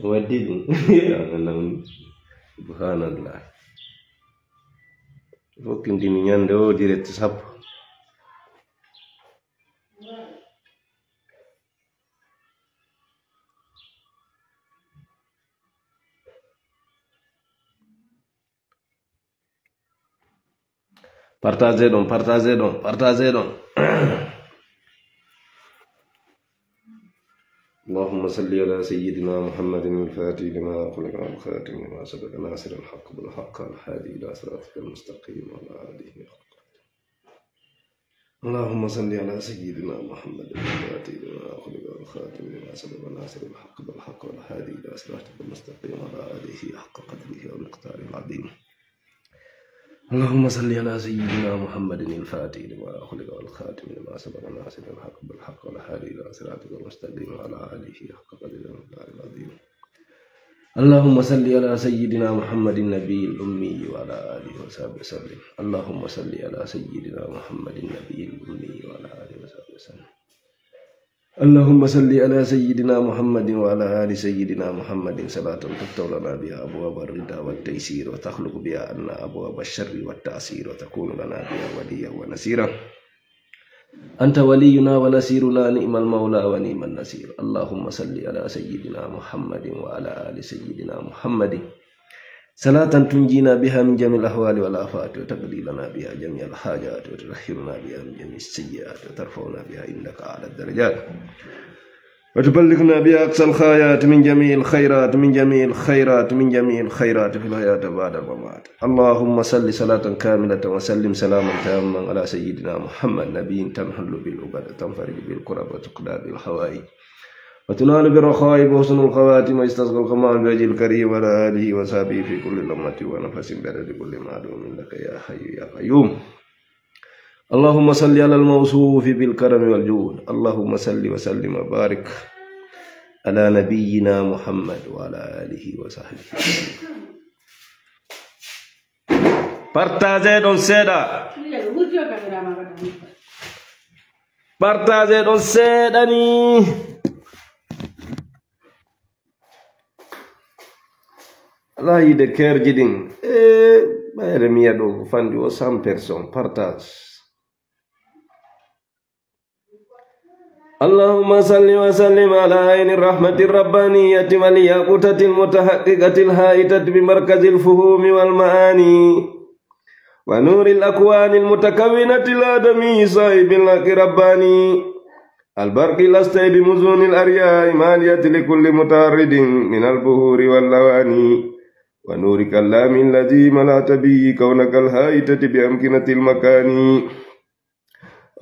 Wadid. Subhanallah. Fokin dininya ndo direct sap. Partagez donc. اللهم صل على سيدنا محمد الفاتح لما خلق والخاتم لما سبق ناصر الحق بالحق الهادي إلى صراطك المستقيم وعلى آله اللهم صل على سيدنا محمد الفاتح لما خلق والخاتم لما سبق ناصر الحق بالحق الهادي إلى صراطك المستقيم وعلى آله حق قدره ومقداره العظيم اللهم صل على سيدنا محمد الفاتح لما خلق والخاتم لما سبق ناصر الحق بالحق والهادي إلى صراطك المستقيم وعلى آله حق قدره ومقداره العظيم اللهم صل على سيدنا محمد النبي الأمي وعلى آله وصحبه وسلم اللهم صل على سيدنا محمد النبي الأمي وعلى آله وصحبه وسلم اللهم صل على سيدنا محمد وعلى آل سيدنا محمد صلاة تفتح لنا بها أبواب الرضا والتيسير وتخلق بها عنا أبواب الشر والتعسير وتكون لنا بها وليا ونصيرا أنت ولينا ونصيرنا نعم المولى ونعم النصير اللهم صل على سيدنا محمد وعلى آل سيدنا محمد صلاة تنجينا بها من جميع الأهوال والآفات وتقضي لنا بها جميع الحاجات وتطهرنا بها من جميع السيئات وترفعنا بها إنك أعلى الدرجات وتبلغنا بها أقصى الغايات من جميع الخيرات في الحياة بعد الممات اللهم صل صلاة كاملة وسلم سلاما تاما على سيدنا محمد نبي تنحل بالعقد تنفرج بالكرب وتقضى بالحوائج وتنال بالرخائب وحسن الخواتم ويستسقى الكمال بوجه الكريم وعلى آله وصحبه في كل لمة ونفس بعدد كل معلوم لك يا حي يا قيوم اللهم صل على الموصوف بالكرم والجود اللهم صل وسلم وبارك على نبينا محمد وعلى آله وصحبه Partagez donc seda. Partagez donc seda ni. Allah de cœur jidin. Bayre miya do fandi o 100 personnes partage. اللهم صل وسلم على عين الرحمة الربانية والياقوتة المتحققة الهائتة بمركز الفهوم والمعاني ونور الأكوان المتكونة الآدمي صاحب الحق رباني البرق الأسطي بمزون الأرياء مالية لكل متعرض من البهور واللواني ونور كلام الذي ملأت به كونك الهائتة بأمكنة المكان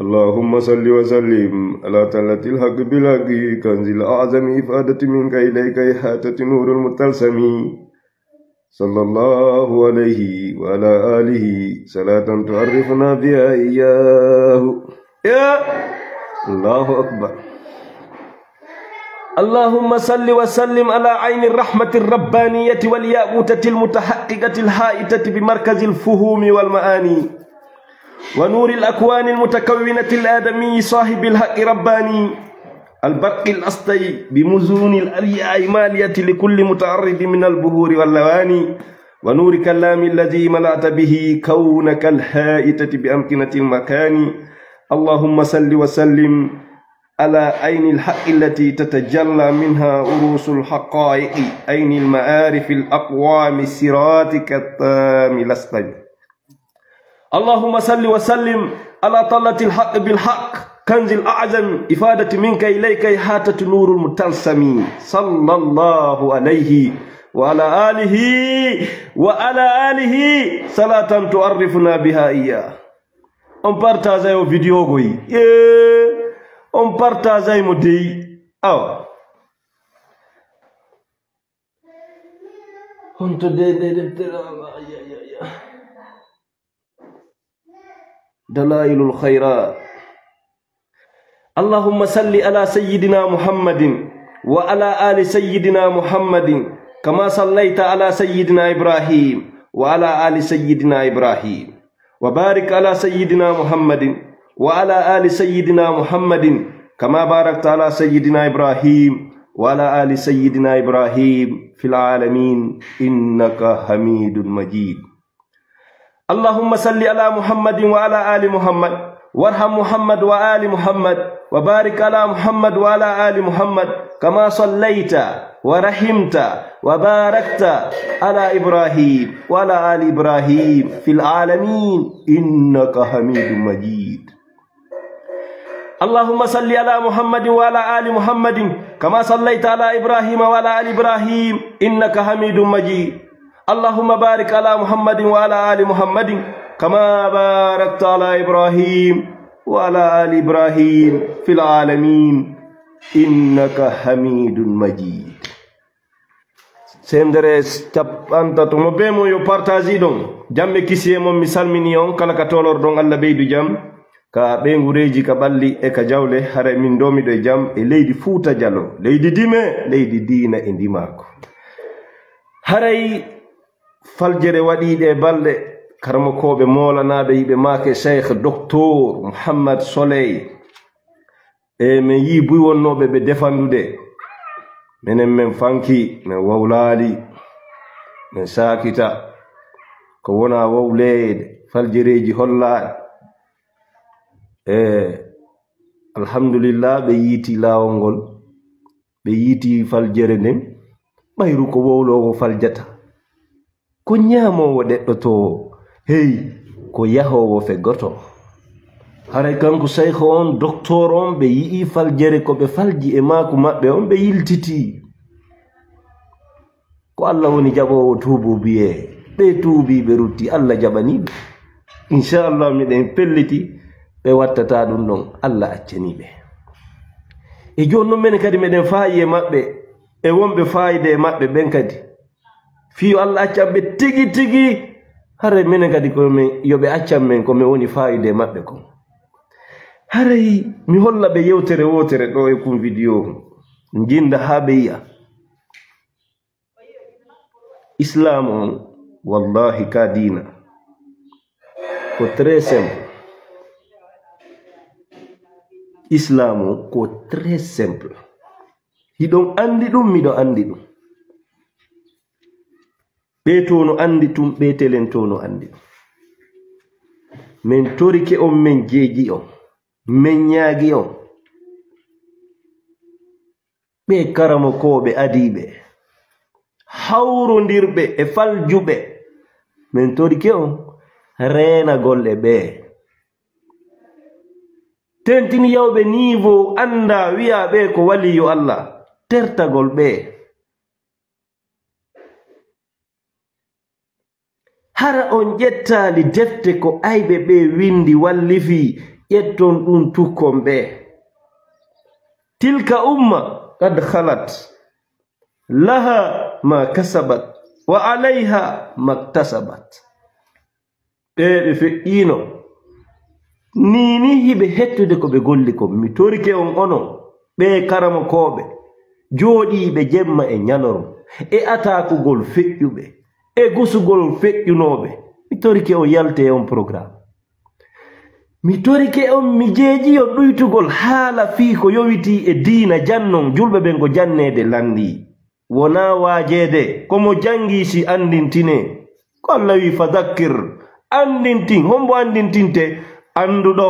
اللهم صل وسلم على تلة الحق بالحق كنز الأعظم إفادة منك إليك إحاطة نور المتلسم صلى الله عليه وعلى آله صلاة تعرفنا بها إياه يا الله أكبر اللهم صل وسلم على عين الرحمة الربانية والياقوتة المتحققة الهائتة بمركز الفهوم والمعاني ونور الأكوان المتكونة الآدمي صاحب الحق رباني البرق الأسطي بمزون الأرياء مالية لكل متعرض من البهور واللواني ونور كلام الذي ملأت به كونك الهائتة بأمكنة المكان اللهم صل وسلم على عين الحق التي تتجلى منها أروس الحقائق عين المعارف الأقوام صراطك التام الأسطي اللهم صل وسلم على طلة الحق بالحق كنز الأعظم إفادة منك إليك إحاطة نور المتلسم صلى الله عليه وعلى آله صلاة تعرفنا بها إياه on partage au vidéo goy on partage mo dey aw on to de دلائل الخيرات اللهم صل على سيدنا محمد وعلى آل سيدنا محمد كما صليت على سيدنا إبراهيم وعلى آل سيدنا إبراهيم وبارك على سيدنا محمد وعلى آل سيدنا محمد كما باركت على سيدنا إبراهيم وعلى آل سيدنا إبراهيم في العالمين إنك حميد مجيد. اللهم صل على محمد وعلى آل محمد وارحم محمد وآل محمد وبارك على محمد وعلى آل محمد كما صليت ورحمت وباركت على إبراهيم وعلى آل إبراهيم في العالمين إنك حميد مجيد. اللهم صل على محمد وعلى آل محمد كما صليت على إبراهيم وعلى آل إبراهيم إنك حميد مجيد. اللهم بارك على محمد وعلى آل محمد كما باركت على إبراهيم وعلى آل إبراهيم في العالمين إنك حميد مجيد. Semdere capanta to mo bemo yo partage don jamme kisiye mom mi salmini on kala ka tolor don Allah beydu jam ka be ngureji ka balli e ka jawle hare min domi do jam e leydi Fuuta Jallo leydi dime leydi diina e ndimako haray faljere waɗiɗe balɗe karmakoɓe molanaɓe yiɓe make cheikh docteur Mouhammad Soley e min yi buy wonnoɓe ɓe defandude minen min fanki min wawlali min sakita ko wona wawlede faljereji hollaɗe alhamdulillah ɓe yiiti lawol ngol ɓe yiiti faljere nden ɓayru ko wowlowo faljata ko ñaamowo ɗeɗɗotowo hey ko yahowo feggoto haray kanko cheikh on docteur on ɓe yii faljere ko ɓe falji e maako maɓɓe on ɓe yiltiti ko Allah woni jaɓowo tuubu biye ɓe tuubi ɓe rutti Allah jaɓaniɓe inchallah miɗen pelliti ɓe wattata ɗum ɗon Allah accaniɓe e joni noon men kadi meɗen faayi e maɓɓe e wonɓe faayide e maɓɓe ɓen kadi fiyo Allah accanɓe tigi tigi haray minen kadi komin yoɓe accan men komin woni faayide e maɓɓe kon haray mi holla ɓe yewtere wotere ɗo e kum vidéo jinda ha ɓe yi'a islam on wallahi ka dina ko très simple. Islam on ko très simple. Hiɗon andi ɗum miɗo andi ɗum ɓe to no andi tum ɓe telen to no andi ɗum min torike on min jeeji on min ñaagi on ɓe karamo koɓe adiɓe hawrodirɓe e faljuɓe min torike on reena golle ɓe tentini yawɓe niveau anda wiya ɓe ko waliyo Allah tertagol ɓe hara on ƴettali defte ko ayɓe ɓe windi wallifi ƴetton ɗum tukkon ɓe tilka umma qad khalat laha ma kasabat wa alayha maktasabat ɓe feƴƴino nini hiɓe hettude ko ɓe golli ko mi torike on onon ɓe karama koɓe jooɗiɓe jemma e ñalorom e atakugol feƴƴuɓe e gusugol feƴƴunoɓe mi torike on yalte on programme mi torike on mi jeeji on ɗuytugol haala fii ko yowiti e diina jannon julɓe ɓen ko jannede landi wona waajede komo jangi si andintine ko Allah wi fadakkir andintin hombo andintinte anduɗo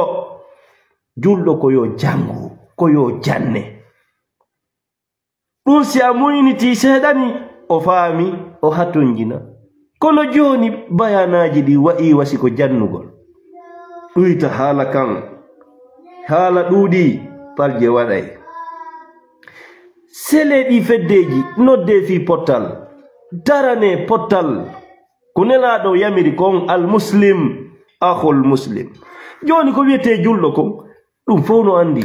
julɗo ko yo jangu ko yo janne ɗum si a muyniti seeɗani o faami o hatonjina kono joni bayanaji ɗi wa'i wasi ko jannugol ɗuyta haala kan haala ɗuuɗi palje waɗay sele ɗi feddeji nodde fi pottal darane pottal ko nelaɗo yamiri kon al muslim akhul muslim joni ko wiyete julɗo kon ɗum fof no andi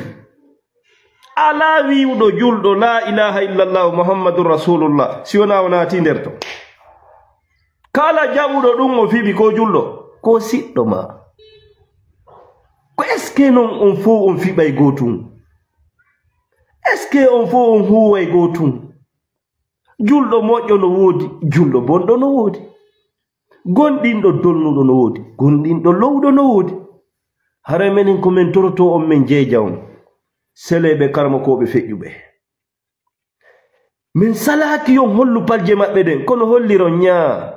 ala wiwɗo julɗo la ilaha illallah muhammadur rasulullah si wona o naati nder to kala jaɓuɗo ɗum o fiɓi ko julɗo ko siɗɗo ma ko est ce que non on fof on fiɓay gotum est ce que on fof on huway gotum julɗo moƴƴo no woodi julɗo bonɗo no woodi gonɗinɗo dolnuɗo no woodi, gonɗinɗo lowɗo no woodi. Hara menen ko men toroto on men jeeja on seleɓe karmakoɓe feƴƴuɓe. Min salaki yon hollu palje maɓɓe ɗen kono holliron ñaa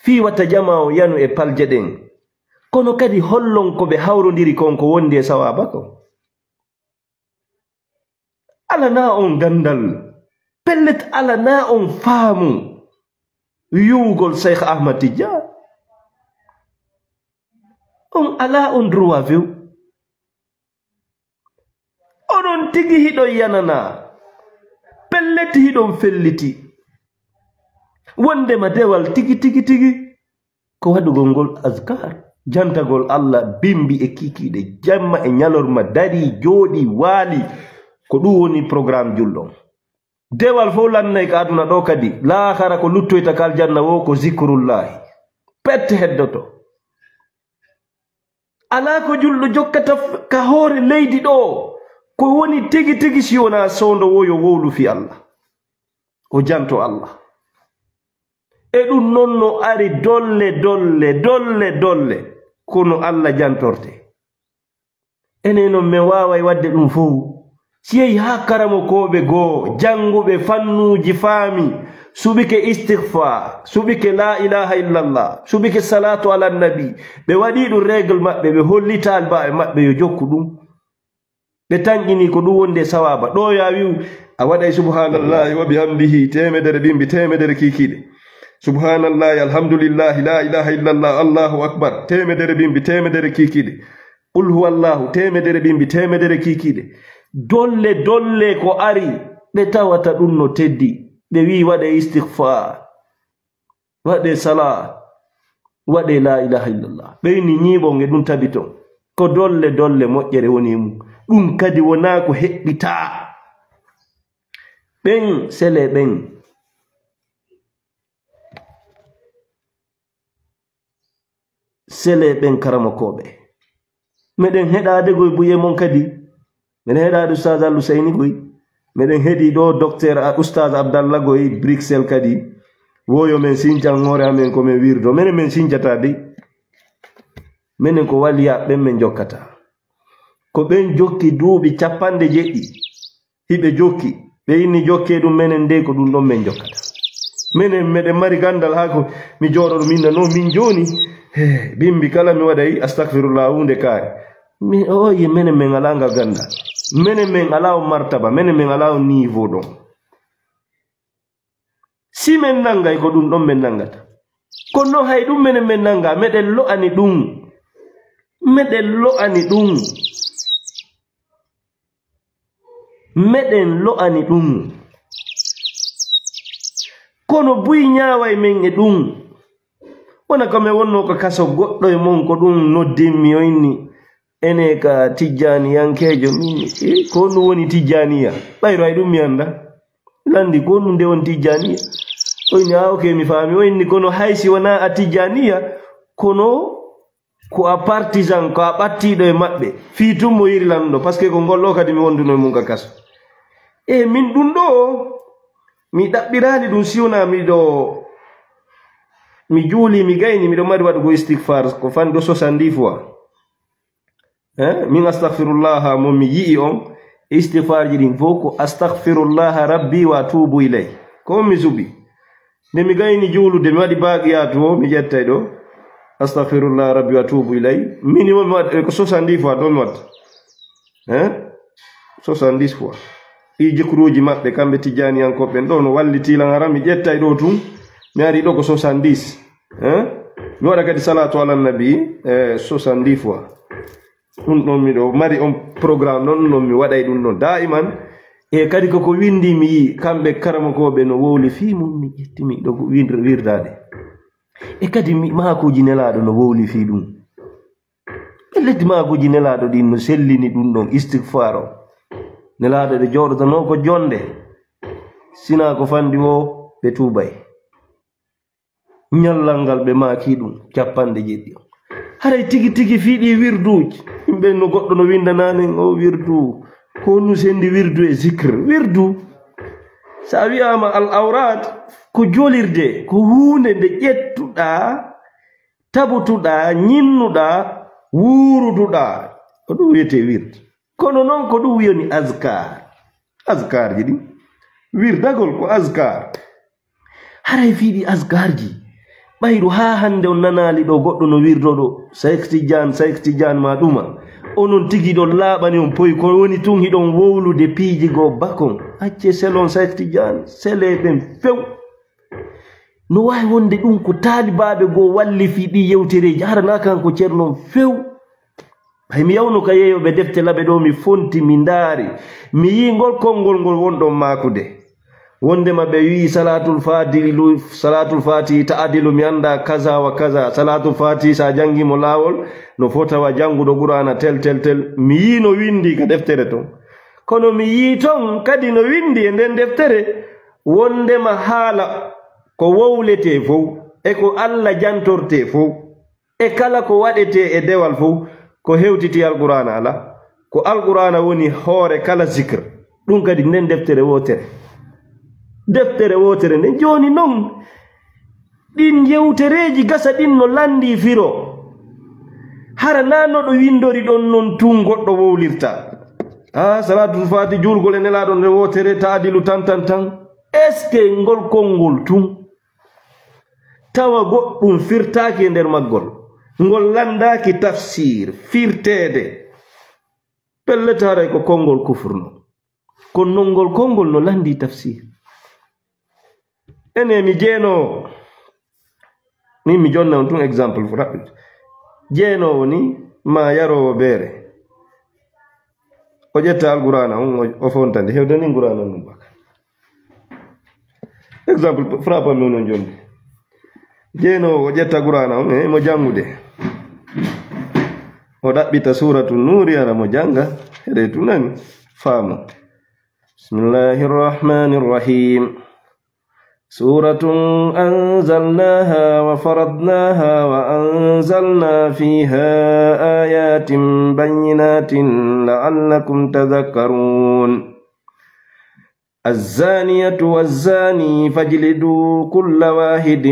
fi wata jama o yanu e palje ɗen, kono kadi hollon ko ɓe hawrodiri kon ko wondi e sawaba ko. Ala na on gandal, pellet ala na on faamu yuugol Cheikh Ahmad Tidiane. On ala on droit few. Onon tigi hiɗon yanana, pellet hiɗon felliti. Wondema dewal tigi ko waɗugol ngol azkar, jantagol Allah bimbi e kikiɗe jamma e ñalorma dari jooɗi waali, ko ɗum woni programme julɗon. Dewal fo lannay ka aduna ɗo kadi laakara ko luttoyta kal janna wo ko zikrullahi pette heddoto. Ala ko julɗo jokkata ka hoore leydi ɗo ko woni tigi si wona sondo woyo wowlu fi Allah o janto Allah. E ɗum non no ari dolle kono Allah jantorte. Enen non min waway wadde ɗum fof. Si yehi ha karamo koɓe goo janguɓe fannuji faami, subike istighfar, subike la ilaha illallah, subike salatu ala nabi, ɓe waɗi ɗum règle maɓɓe, ɓe holli talbaɓe maɓɓe yo jokku ɗum, ɓe tanƴini ko ɗum wonde sawaba. Ɗo ya wiu a waɗay subhanallahi wa bihamdihi temedere bimbi temedere kikiɗe, subhanallahi alhamdulillahi la ilaha illallah allahu akbar temedere bimbi temedere kikiɗe, qul huwallahu temedere bimbi temedere kikiɗe. Dolle ko ari ɓe tawata ɗum no teddi. Ɓe wi waɗe istighfar, waɗe salat, waɗe la ilaha illallah. ɓe wini ñiiɓon e ɗum tabiton ko dolle moƴƴere woni mum. Ɗum kadi wona ko heɓɓita. Ɓen sele ɓen karamakoɓe meɗen heɗade goye buye mon kadi. Meɗen heɗade Oustaz Al-Husayni goy, meɗen heɗi ɗo docteur Oustaz Abdallah goy Bruxelles kadi. Woyo men sinjan hoore amen ko men wirdo, menen men sinjata dey. Menen ko waliya ɓen men jokkata. Ko ɓen jokki duuɓi 90 hiɓe jokki, ɓe inni jokke ɗum menen de ko ɗum ɗon men jokkata. Menen meɗen mari gandal ha ko mi jooɗoɗo minna no min joni bimbi kala mi waɗay astaghfirullah hunde kaare. Mi oyi menen men ala nga gandal. Menen men ala o martaba, menen men ala o niveau ɗon. Si men nangay ko ɗum ɗon men nangata. Kono hay ɗum menen men nanga, meɗen lo'ani ɗum. Meɗen lo'ani ɗum. Kono buy ñaaway men e ɗum. Wona kame wonno ko kaso goɗɗo e mon ko ɗum noddinmi o inni ene ka tijjaniyankejo min ko ɗum woni tijjaniya ɓayro ay ɗum mi anda landi ko ɗum nde woni tijjaniya. O inni ok mi faami. O inni kono haysi wona a tijjaniya kono ko a partisan, ko a ɓattiɗo e maɓɓe fii tum mo yirlanɗo par ce que ko ngolɗo kadi mi wonduno e mum ka kaso. Min ɗum ɗo mi ɗaɓɓirani ɗum siwna mi juuli mi gayni miɗo mari waɗugo istighfar ko fanɗo 70 fois. Min astaghfirullah mo mi yi'i on istighfar ɗin fof ko astaghfirullah rabbi wa atubu ilay ko mi subi. Nde mi gayni juulude mi waɗi baqiyatu o mi ƴettay ɗo astaghfirullah rabbi wa atubu ilay minimum mi waɗa ko 70 fois ɗo mi watta 70 fois. I jikruuji maɓɓe kamɓe tijjaniyankoɓe ɗo no wallitilan hara mi ƴettay ɗo tun mi ari ɗo ko 70 mi waɗa kadi salatu ala nabi 70 fois. Ɗum ɗon miɗo mari on programme non mi waɗay ɗum ɗon daiman. E kadi koko windi mi yi kamɓe karamakoɓe no wowli fi mum mi ƴettimi ɗo wirdade. E kadi makuji nelaɗo no wowli fi ɗum. Ɓe leddi makuji nelaɗo ɗin no sellini ɗum ɗon istighfar o. Nelaɗo ɗe jooɗotono ko jonde sina ko fandi o ɓe tubay. Ñallal ngal ɓe maki ɗum 70 o. Haray tigi fiiɗi wirduji yimɓe no goɗɗo no windanani o wirdu ko nu sendi wirdu e zikr wirdu. Sa wiyama al awrat ko jolirde ko hunde nde ƴettuɗa jooɗuɗa tabutuɗa ñinnuɗa wuuruduɗa ko ɗum wiyete wird. Kono noon ko ɗum wiyoni azkar ji ɗin wirdagol ko azkar. Haray fiiɗi azkarji ɓayru ha hande on nanali ɗo goɗɗo no wirdo ɗo Saykti Jan ma ɗuma onon tigi ɗon laaɓani on poyi ko woni tun hiɗon wowlude piiji go bakon acce selon Saykti Jan sele ɓen few. No wawi wonde ɗum ko taalibaɓe go walli fiiɗi yewtereji harana kanko ceernon few. Hay mi yawno ka yeyoɓe defte laɓe ɗo mi fonti mi ndaari mi yi ngol konngol ngol wonɗon makude wondema ɓe wi salatul fati ta'adilu mi anda kaza wa kaza. Salatul fati sa jangimo lawol no fotawa janguɗo qur'ana tel mi yi no windi ka deftere ton. Kono mi yi ton kadi no windi e nden deftere wondema haala ko wowlete fof e ko Allah jantorte fof e kala ko waɗete e dewal fof ko hewtiti alqur'ana ala ko alqur'ana woni hoore kala zikr. ɗum kadi nden deftere wotere nden joni noon ɗin yewtereji gasa ɗin no landi firo hara nanoɗo windori ɗon non tun goɗɗo wowlirta salatul fati julgol e nelaɗo nde wotere ta'adilu tan est ce que ngol konngol tun tawa goɗɗum firtaki e nder maggol ngol landaki tafsir firtede pellete haray ko konngol kufurno kono non ngol konngol no landi tafsir. Ene mi jeeno ni mi jonna on tun exemple fu raɓɓit jeenowo ni ma yarowo beere o ƴetta alqur'ana on o fontande hewdani qur'ana num baka exemple frappa mi non jonde jeenowo o ƴetta qur'ana on mo jangude o ɗaɓɓita suratu nuri ara mo janga heɗe tunani faamo. Bismillahirrahmanirrahim. سورة أنزلناها وفرضناها وأنزلنا فيها آيات بينات لعلكم تذكرون. الزانية والزاني فاجلدوا كل واحد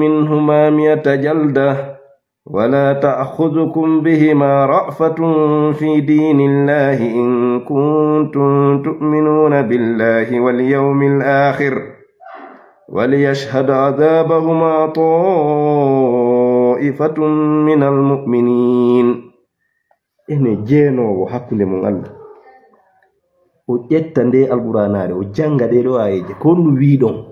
منهما 100 جلدة ولا تأخذكم بهما رأفة في دين الله إن كنتم تؤمنون بالله واليوم الآخر وليشهد عذابهما طائفة من المؤمنين. ene jeenowo hakkunde mon Allah o ƴetta nde alqur'anare o janga ɗe ɗo ayeje ko ndu wiɗon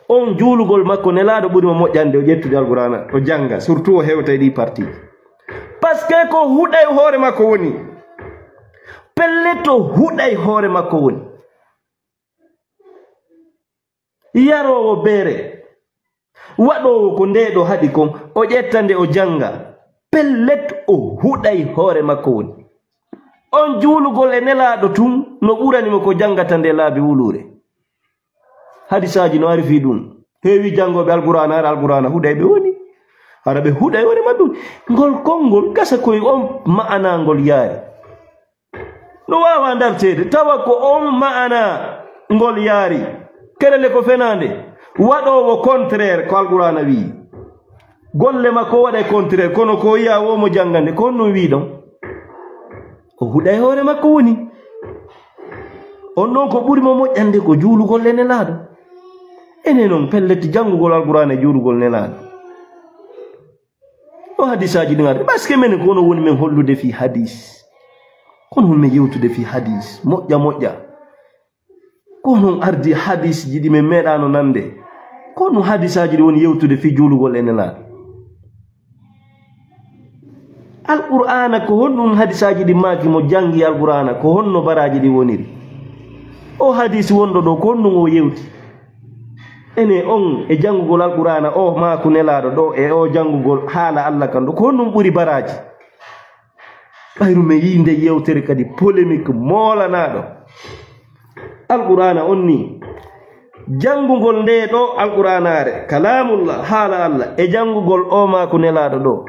on juulugol makko nelaɗo ɓuri mo moƴƴande o ƴettude alqur'ana o janga surtout o hewta e ɗi parti parce que ko huɗay hoore makko woni pelle to huɗay hoore makko woni. Yarowo beere waɗowo ko ndeɗo haɗi kon o ƴetta nde o janga pellet o huɗay hoore makko woni. On juulugol e nelaɗo tun no ɓuranimo ko jangata nde laabi wulure hadisaji no ari fi ɗum heewi jangoɓe alqur'ana ara alqur'ana huɗay ɓe woni hara ɓe huɗay woni maɗum ngol konngol gasa koye on ma'ana ngol yaari no wawa dartede tawa ko on ma'ana ngol yaari kerele ko fenande waɗowo contraire ko alqur'ana wi golle makko waɗa contraire kono ko yiya womo jangande ko non wi ɗon o huɗay hoore makko woni on noon ko ɓuri mo moƴƴande ko juulugol e nelaɗo ene noon pellete jangugol alqur'ana e juulugol nelaɗo o hadisaji ɗin arde par ce que minen kono woni men hollude fi hadis kono woni men yewtude fi hadis moƴƴa kono ardi hadis ji ɗi men meeɗano nande kono hadisaji ɗi woni yewtude fi juulugol e nelaɗo alqur'ana ko honɗum hadisaji ɗi maaki mo jangi alqur'ana ko honno baraji ɗi woniri o hadis wonɗo ɗo ko honɗum o yewti ene on e jangugol alqur'ana o maako nelaɗo ɗo e o jangugol haala Allah kan ɗo ko honɗum ɓuri baraji ɓayru mi yinde yewtere kadi polémique molanaɗo alqur'ana on ni jangugol nde ɗo alqur'anare kalamullah haala Allah e jangugol o maako nelaɗo ɗo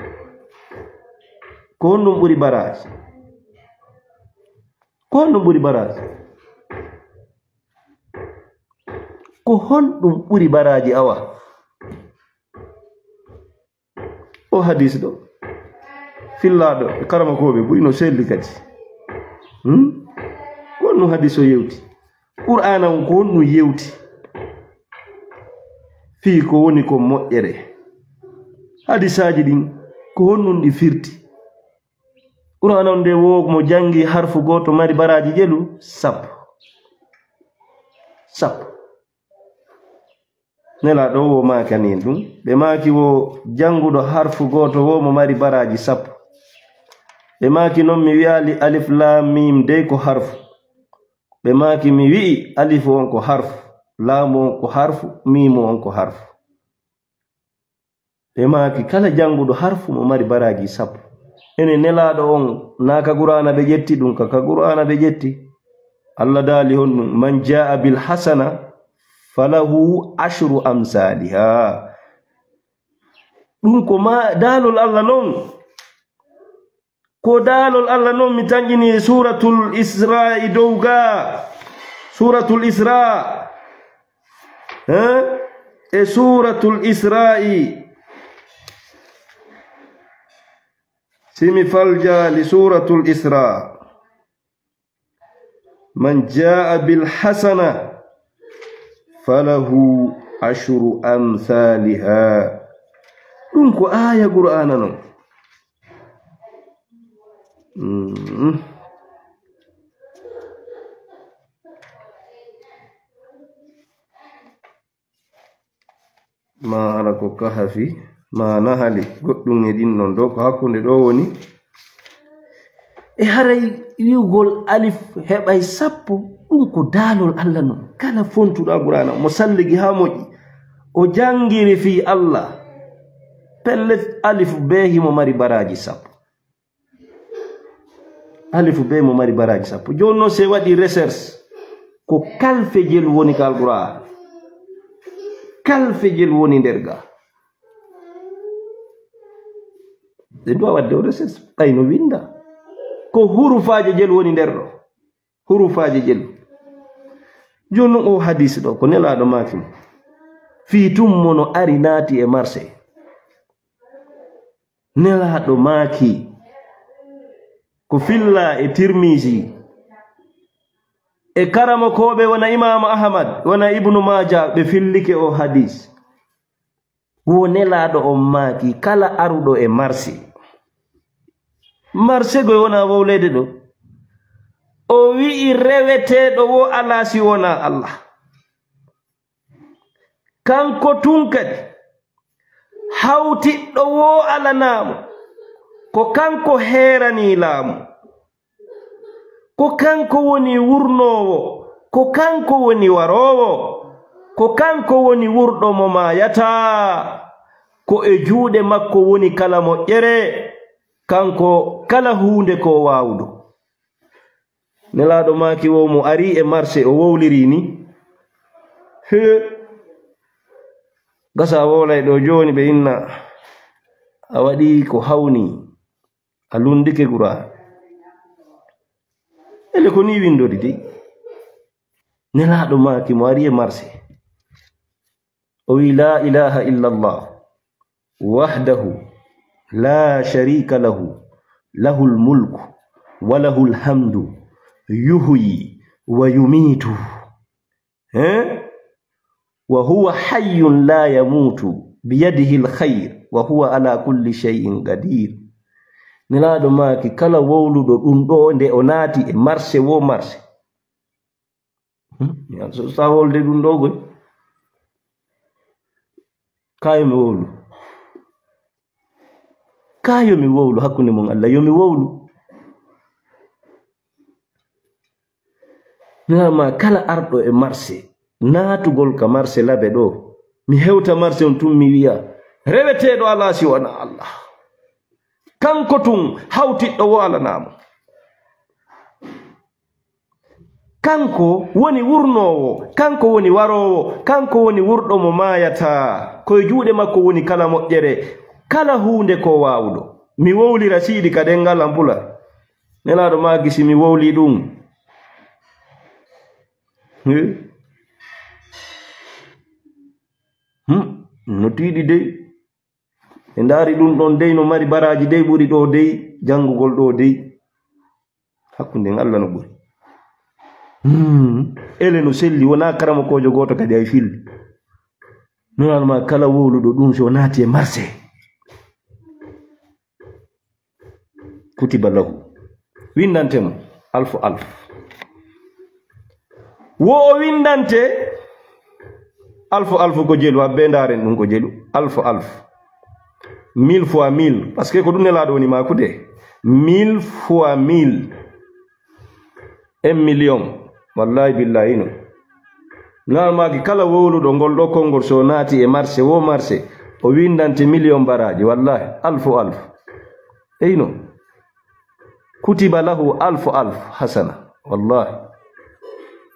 ko honɗum ɓuri baraji ko honɗum ɓuri baraji ko honɗum ɓuri baraji awa o hadis ɗo fillaɗo karamakoɓe bo ino selli kadi ko honno hadis o yewti qur'ana on ko honno yewti fii ko woni ko moƴƴere hadisaji ɗin ko honnun ɗi firti qur'ana on nde wo mo jangi harfu goto mari baraji jelu sappo nelaɗo wo makani en ɗum ɓe maki wo janguɗo harfu goto wo mo mari baraji sappo ɓe maki noon mi wi'ali alif lam mim de ko harfu ɓe maki mi wi'i alifu on ko harfu laamu on ko harfu mimu on ko harfu ɓe maki kala janguɗo harfu mo mari baraji sappo ene nelaɗo on naka qur'ana ɓe ƴetti ɗum kaka qur'ana ɓe ƴetti Allah daali hon ɗum man jaa bil hasana falahu ashru amsaliha ɗum ko ma daalol Allah non ko daalol Allah non mi tanjini suratul isra'i dowga suratul isra e suratul isra'i simi falja li suratul isra man jaa bil hasana falahu ashru amthaliha ɗum ko aya qur'ana non ma ala ko kahafi ma nahali goɗɗum e ɗin non ɗo ko hakkunde ɗo woni e haray wi'ugol alif heɓay sappo ɗum ko daalol Allah non kala fontuɗo qur'ana mo salligi ha moƴƴi o jangiri fi Allah pelle alif be himo mari baraji sappo alif be mo mari baraji sappo joni noon se waɗi recherche ko kalfejel woni ka alqur'an kalfejel woni nder ga ɓe duwa wadde o recherche ɓayno winda ko hurufaje jel woni nder ɗo hurufaje jel joni noon o hadis ɗo ko nelaɗo maki fi tummo no ari naati e marché nelaɗo maki ko filla e tirmisi e karama koɓe wona imam ahmad wona ibnu maja ɓe fillike o hadis wo nelaɗo on maki kala aruɗo e marché goy wona wowlede ɗo o wi'i reweteɗo wo ala si wona Allah kanko tun kadi hawtiɗɗo wo alanamo ko kanko herani laamu ko kanko woni wurnowo ko kanko woni warowo ko kanko woni wurɗo mo mayata ko e juuɗe makko woni kala moƴƴere kanko kala hunde ko wawɗo nelaɗo maki wo mo ari e marché o wowliri ni gasa wolay ɗo joni ɓe inna a waɗi ko hawni a lundike qur'an ele ko ni windori de nelaɗo maki mo ari e marché o wi la ilaha illa Allah wahdahu la sharika lahu lahul mulku wa lahul hamdu yuhyi wa yumitu wa huwa hayyun la yamutu biyadihi alkhair wa huwa ala kulli shay'in qadir nelaɗo maki kala wowluɗo ɗum ɗo nde o naati e marché wo marché so sa wolde ɗum ɗo goy kayo mi wowlu hakkunde mon Allah yo mi wowlu nama kala arɗo e marché naatugol ka marché labe ɗo mi hewta marché on tun mi wiya reweteɗo ala si wona Allah kanko tun hawtiɗɗo wo alanamo kanko woni wurnowo kanko woni warowo kanko woni wurɗo mo mayata koye juuɗe makko woni kala moƴƴere kala hunde ko wawɗo mi wowli rasidi ka ɗengal ampula nelaɗo maki si mi wowli ɗum no tiiɗi dey e ndaari ɗum ɗon dey no mari baraji dey ɓuri ɗo dey janngugol ɗo dey hakkunde Allah no ɓuri ele no selli wona karama kojo goto kadi ay filli non ma kala wowluɗo ɗum so naati e marché kutiba lahu windantemo alfu wo windante alfu ko jelu abbe ndaren ɗum ko jelu alfu 1000 fois 1000 parce que ko ɗum nelaɗo woni makude 1000 fois 1000 1 million wallahi billahi no normalement kala wowluɗo ngol ɗo konngol so naati e marché wo marché o windante million baraji wallahi alfu eyno kutiba lahu alfu hasana wallahi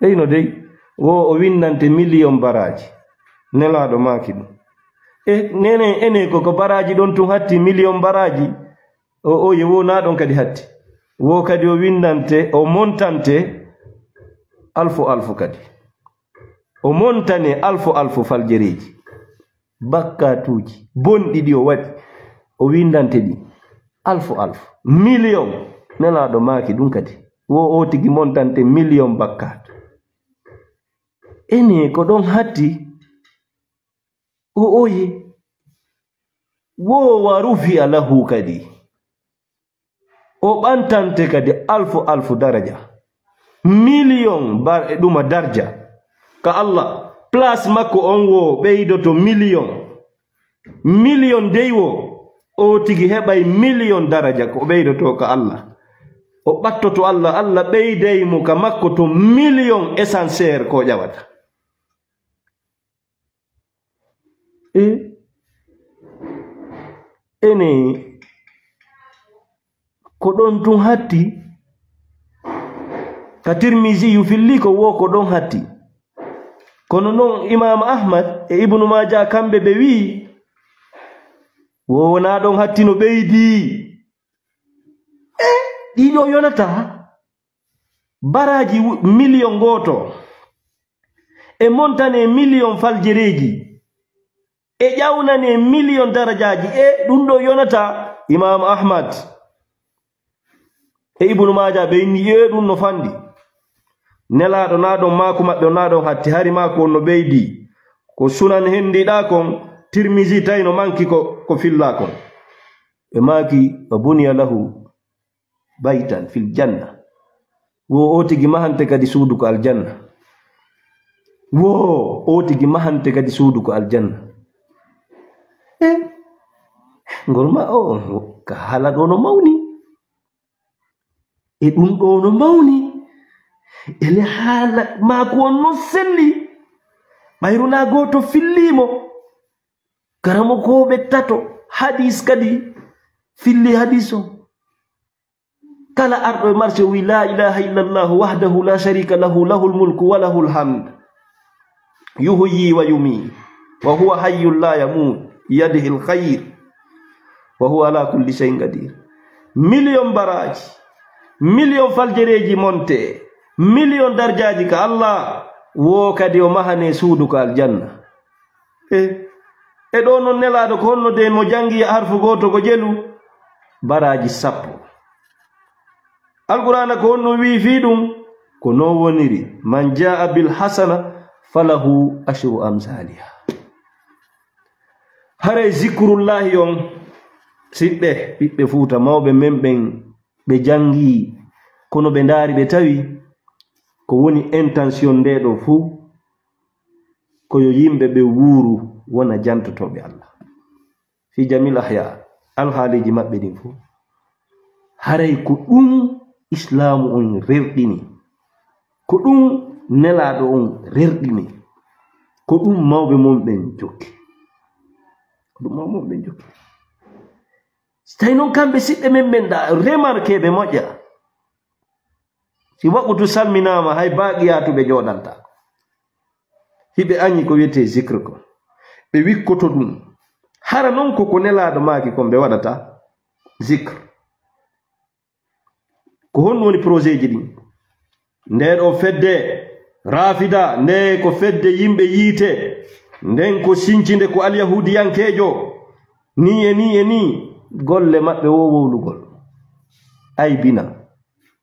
eyno dey wo o windante million baraji nelaɗo maki ɗum nene ene ko baraji ɗon tun hatti million baraji o ye wo na ɗon kadi hatti wo kadi o windante o montante alfu kadi o montane alfu faljereji bakkatuji bonɗi ɗi o waɗi o windante ɗi alfu million nelaɗo maki ɗum kadi wo tigi montante million bakkat ene ko ɗon hatti o oye wo wa rufi'a lahu kadi o ɓantante kadi alfu daraja million ɗuma darja ka Allah place makko on wo ɓeydoto million dey wo o tigi heɓay million daraja ko ɓeydoto ka Allah o ɓattoto Allah ɓeyday mo ka makko to million essentiaire ko ƴawata ene ko ɗon tun hatti ka Tirmizi yu filli ko wo ko ɗon hatti kono non Imam Ahmad e Ibnu Majah kamɓe ɓe wi wo wona ɗon hatti no ɓeydi ɗiɗo yonata baraji million goto e montane million faljereji e ƴawnane million darajaji ɗum ɗo yonata Imam Ahmad e Ibnu Majah ɓe inni ɗum no fandi nelaɗo na ɗon mako maɓɓe na ɗon hatti hari mako on no ɓeydi ko sunan hendiɗa kon Tirmizi tawi no manki ko filla kon ɓe maki wa buniya lahu baytan fil janna wo o tigi mahante kadi suudu ko aljanna wo o tigi mahante kadi suudu ko aljanna ngolma o ka hala ɗo no mawni e ɗum ɗo no mawni ele haala maako on no selli ɓayruna goto fillimo karamo ko ɓe tato hadis kadi filli hadis o kala arɗo e marché wi la ilaha illallah wahdahu la sharika lahu lahul mulku wa lahul hamd yuhyi wa yumi wa huwa hayyun la yamut yadihi alkhayr wa huwa ala kulli shay'in qadir million baraji million faljereji monte million darjaji ka Allah wo kadi o mahane suudu ko aljanna e ɗo non nelaɗo ko honno de mo jangi harfu goto ko jelu baraji 10 alqur'ana ko honno wi fi ɗum ko no woniri man jaa bil hasana falahu ashru amsaliha hare zikrullahi on siɓɓe ɓiɓɓe Fuuta mawɓe men ɓe jangi kono ɓe ndaari ɓe tawi ko woni intention ndeɗo fuu ko yo yimɓe ɓe wuuru wona jantotoɓe Allah fi jamil ahya alhaaliji maɓɓe ɗin fuu haray ko ɗum islamu on rerɗini ko ɗum nelaɗo on rerɗini ko ɗum mawɓe mon ɓen jokki tawi noon kamɓe siɓɓe men ɓen ɗa remarqueɓe moƴƴa si waɓutu salminama hay baaqi yatuɓe joɗanta hiɓe añi ko wiyete zicre ko ɓe wikkoto ɗum hara noon koko nelaɗo maaki kon ɓe waɗata zicre ko honɗum woni projet ji ɗin ndeɗo fedde rafida nde ko fedde yimɓe yiite nden ko sincinde ko alyahudiyankejo ni golle maɓɓe wowlugol aybina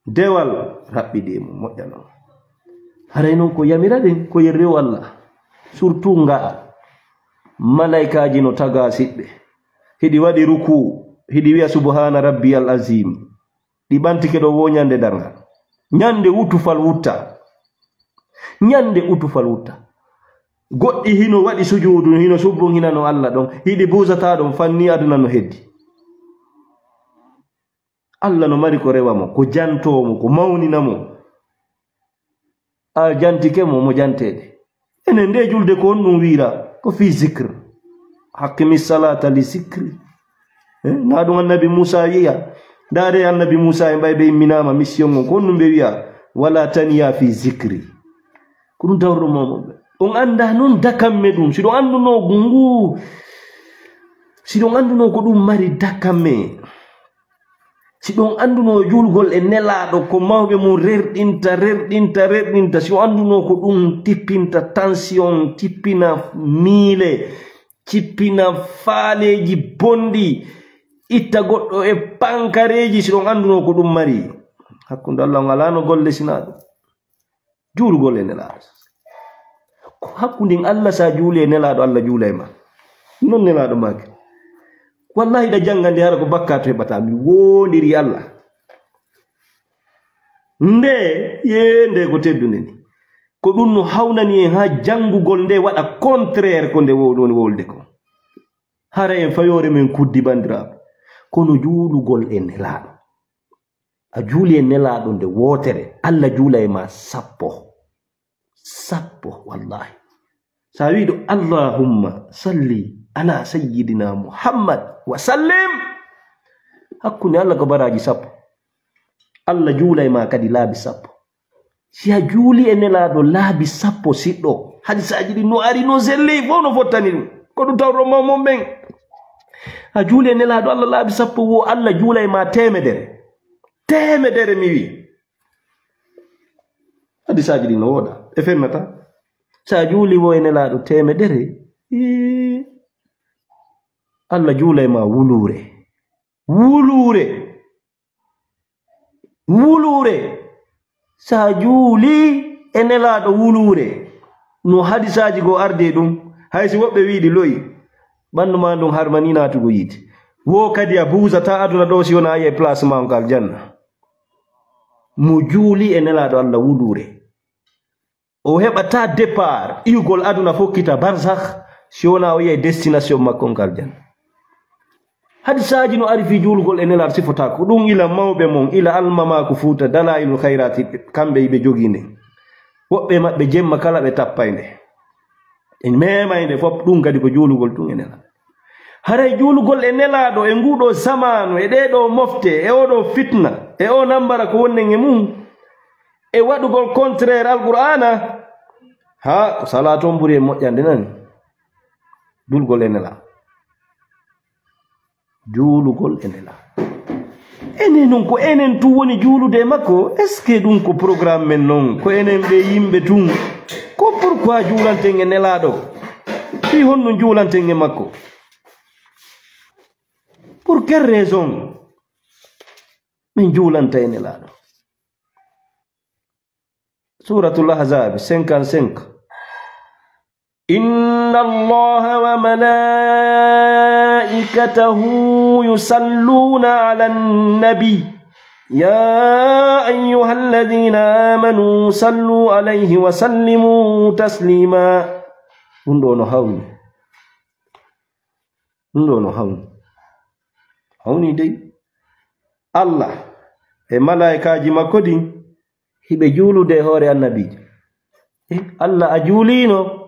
dewal raɓɓiɗimo moƴƴano haray noon ko yamiraɗen ko yer rew Allah surtout nga malaikaji no taga siɓɓe hiɗi waɗi ruku hiɗi wiya subhana rabbiyal azim ɗi ɓantike ɗo woñande darngal ñande utufal wutta goɗɗi hino waɗi sujudu hino subbun hinano Allah ɗon hiɗi busata ɗon fanni aduna no heddi Allah no mari ko rewa mo ko jantomo ko mawninamo a jantike mo jantede enen nde julde ko on ɗum wira ko fi zikr haqqimi salata li zikri na ɗum annabi Musa yiya dare annabi Musa en ɓayɓe imminama mission on ko on ɗum ɓe wiya wala taniya fi zikri ko ɗum tawrɗo momoɓe on anda non dakamme ɗum siɗon anduno ngu siɗon anduno ko ɗum mari dakamme siɗon anduno julgol e nelaɗo ko mawɓe mum rerɗinta si o anduno ko ɗum tippinta tension tippina miile tippina faaleji bondi itta goɗɗo e pankareji siɗon anduno ko ɗum mari hakkunde Allah on alano golle sinaɗo julgol e nelaɗo hakkunde Allah sa juuli e nelaɗo Allah juula e ma non nelaɗo make wallahi da jangande hara ko bakka to heɓata mi wondiri Allah nde ko teddude ni ko ɗum no hawnani en ha jangugol nde waɗa contraire ko nde woni wolde ko hara en fayore men kuddi bandiraɓe kono juulugol e nelaɗo a juuli e nelaɗo nde wotere Allah juula e ma sappo wallahi sa wiɗo allahumma salli ala sayyidina Muhammad wa sallim hakkunde Allah ko baraji sappo Allah juula e ma kadi laabi sappo si a juuli e nelaɗo laabi sappo siɗɗo hadisaji ɗi no ari no selli fof no fottani ɗum ko ɗum tawro momon ɓen a juuli e nelaɗo Allah laabi sappo wo Allah juula e ma temedere mi wi hadisaji ɗi no woɗa e fennata sa juuli wo e nelaɗo temedere Allah juula e ma wulure sa juuli e nelaɗo wulure no hadisaji go arde ɗum haysi woɓɓe wiɗi loyi ɓandu ma ɗum harmani natugo yite wo kadi a busata aduna ɗo si wona ayi place ma on kal janna mo juuli e nelaɗo Allah wulure o heɓata départ iugol aduna fokkita barzakh si wona o yi'e destination makko on kal janna hadisaji no ari fi julgol e nelaɗo sifota ko ɗum ila mawɓe mon ila almama ko fuuta dalailul khairati kamɓe yiɓe joginde woɓɓe maɓɓe jemma kala ɓe tappayde en memayde fof ɗum kadi ko julugol tun e nelaɗo haray julugol e nelaɗo e nguɗo zamanu e ɗeɗo mofte e oɗo fitna e o nambara ko wonnen e mum e waɗugol contraire alqur'ana ha ko sala toon ɓuuri e moƴƴande nani julgol e nelaɗo juulugol e nelaɗo enen non ko enen tun woni juulude makko est ce que ɗum ko programme men noon ko enen ɓe yimɓe tun ko pourquoi juulanten e nelaɗo fi honno juulanten e makko pour quelle raison min juulanta e nelaɗo suratul ahzab 55 inna allaha wa malaikatahu yusalluna ala nabi ya ayyuhalladhina amanu sallu alayhi wa sallimu taslima ɗum ɗo no hawni dey Allah e malaikaji makko ɗin hiɓe juulude e hoore annabijo Allah a juulino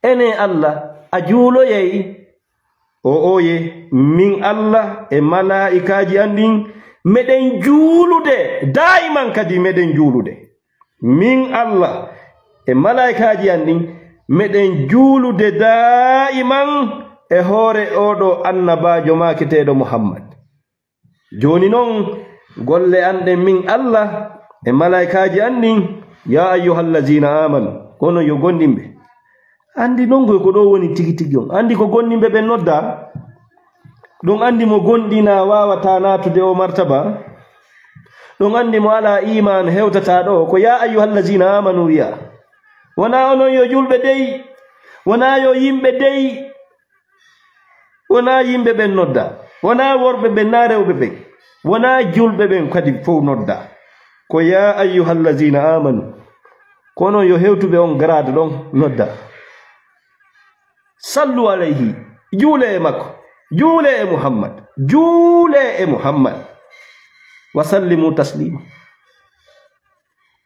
ene Allah a juuloyey o oye min Allah e malaikaji andin meɗen juulude daiman kadi meɗen juulude min Allah e malaikaji andin meɗen juulude daiman e hoore oɗo annabajo maketeɗo Muhammad joni noon golle anɗen min Allah e malaikaji andin ya ayyuhallazina amanu kono yo gondimɓe andi nongo ko do woni tigi tigi on andi ko gonnimbe be nodda don andi mo gondina wawata natude o martaba don andi mo ala iman hewtata do ko ya ayyuhallazina amanu ya wana onon yo julbe dey wana yo yimbe dey wana yimbe ben nodda wana worbe ben na rewbe ben wana julbe ben kadi fo nodda ko ya ayyuhallazina amanu kono yo hewtube on grade don nodda sallu alayhi jule makko jule muhammad wa sallimu taslima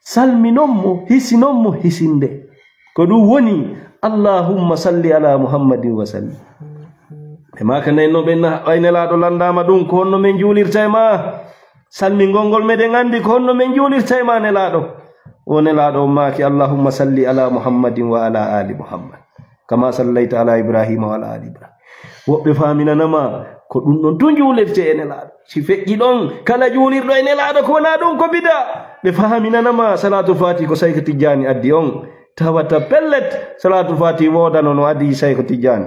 salminommo hisinommo hisinde ko du woni allahumma salli ala muhammadin wa sallim e maka nenno benna aynela do landama dum ko honno men julirta ma salmi gongol meden andi ko honno men julirta ma nelado o nelado maki allahumma salli ala muhammadin wa ala ali muhammad kama sallaita ala ibrahima wa ala ali ibrahim wobbe faminanama ko dum don to julirte e nelado si feƴƴi ɗon kala juulirɗo e nelaɗo ko wona ɗum ko bida ɓe faminanama salatu fati ko sayko tijjani addi on tawata pellet salatu fati wodano no addi sayko tijjani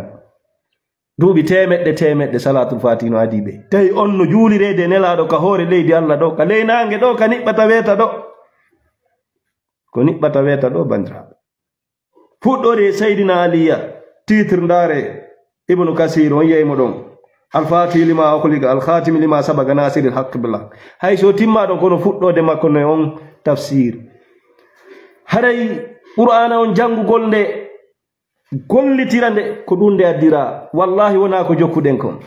duuɓi temeɗɗe salatu fati no adi ɓe tawi on no juulirede nelaɗo ka hoore leydi allah ɗo ka leynange ɗo ka niɓɓata weta ɗo ko niɓɓata weta ɗo bandiraɓe fuɗɗore saydina aliya titre ndare ibnu kasir on yeymo ɗon الفاتح لما أخلق الخاتم لما سبق ناصر الحق بالله هاي شو تيما دون كونو فوتو دي ماكو نيون تفسير هاي قرآن on jangu golde gollitirande ko dunde adira wallahi wona ko jokkuden kon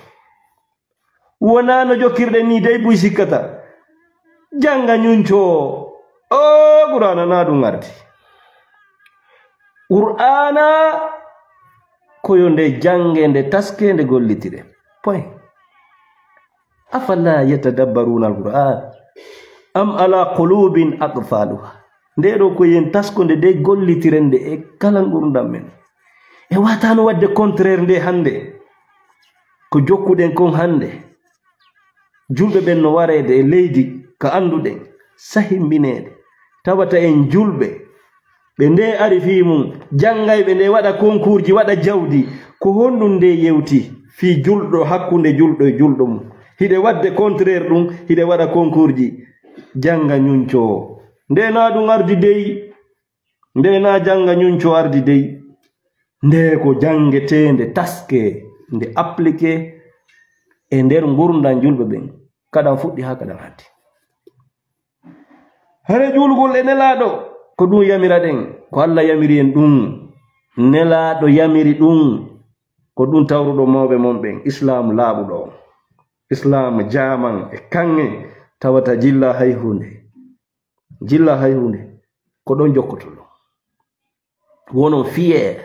wona no jokkirde ni dey buy sikkata janga nyuncho o qur'ana na dum arti qur'ana ko yonde jangende taskende gollitire point afala yatadabbaruna alquran am ala qulubin aqfaluha ndedo ko yen taskonde de gollitirende e kala ngurdam men e watano wadde contraire nde hande ko jokkuden kon hande julbe ben no warede e leydi ka anduden sahimbinede tawata en julbe be nde ari fi mum jangaybe nde wada concours wada jawdi ko hondum nde yewti fi juldo hakkunde juldo e juldo mum hide wadde contraire dum hide wada concours janga nyuncho nde na dum ardi dey nde na janga nyuncho ardi dey nde ko jangetende taske nde appliquer e nder ngurdan julbe ben kadam fuddi ha kadam hatti hare julgol e nelado ko dum yamiraden ko Allah yamiri en dum nelado yamiri dum ko dum tawrudo mawbe mon ben islam laabudo islam jaman e kange tawata jilla hayhunde ko don jokkotodo wono fier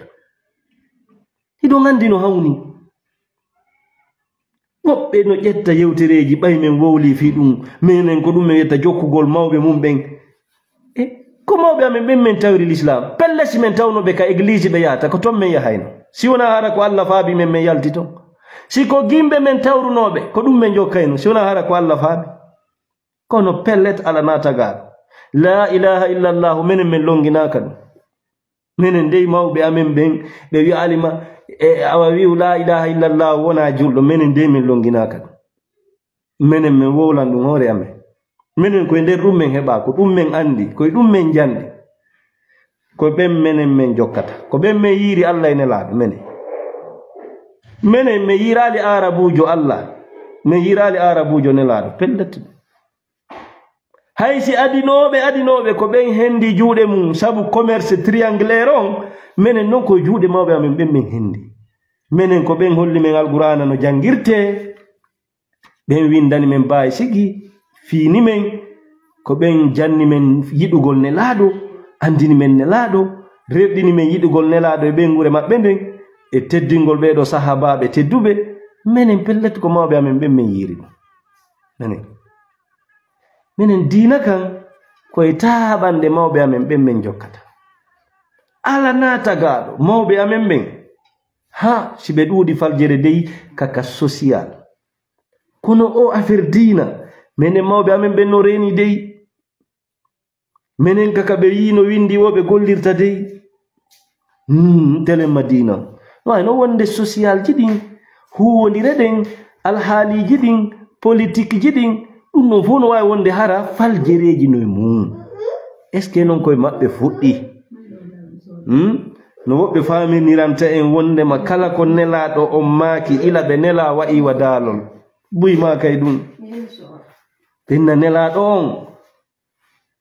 ido ngandi no hawni wobbe no jetta yewtereji bay men wowli fi dum menen ko dum yetta jokkugol mawbe mum ben ko mawbe amen ben men tawri l'islam pellesi men tawno be ka église be yata ko tom men yahayno si wona hara ko Allah faabi men yalti ton si ko gimbe men tawrunobe ko dum men jokkayno si wona hara ko Allah faabi kono pellet ala natagal la ilaha illa allah men longinaka menen dey mawbe amen ben be wi alima e awawi la ilaha illa allah wona juldo menen dey men longinaka menen men wowlan dum hore amen menen ko nder dum men heba ko dum men andi ko dum men jandi ko ben menen men jokkata ko ben men yiri allah ene laado menen me yirali arabujo allah me yirali arabujo ne laado pellet haysi adinobe ko ben hendi juude mum sabu commerce triangulaire on menen non ko juude mawbe amen ben men hendi menen ko ben holli men alqur'ana no jangirte ben windani men baay sigi fini men ko ben janni men yidugol ne laado andini men ne laado reddini men yidugol ne laado e ben gure mabbe den e teddingol be do sahababe teddube menen pellet ko mawbe amen ben men yiri menen diina kan ko taabande mawbe amen ben men jokkata ala nata gaado mawbe amen ben ha sibe duudi faljere dey kaka social kono o affaire diina menen mawbe amen ben no reni dey menen kaka be yino windi wobe gollirta dey tele madina no wonde social jidin huwondire den alhaali jidin politique jidin ɗum non fof no wawi wonde hara faljereji noye mum est ce que non koye maɓɓe fuɗɗi no woɓɓe faminiranta en wondema kala ko nelaɗo on maaki ila ɓe nela waɗi wa daalol buyma kay ɗum ɓenna nelaɗo on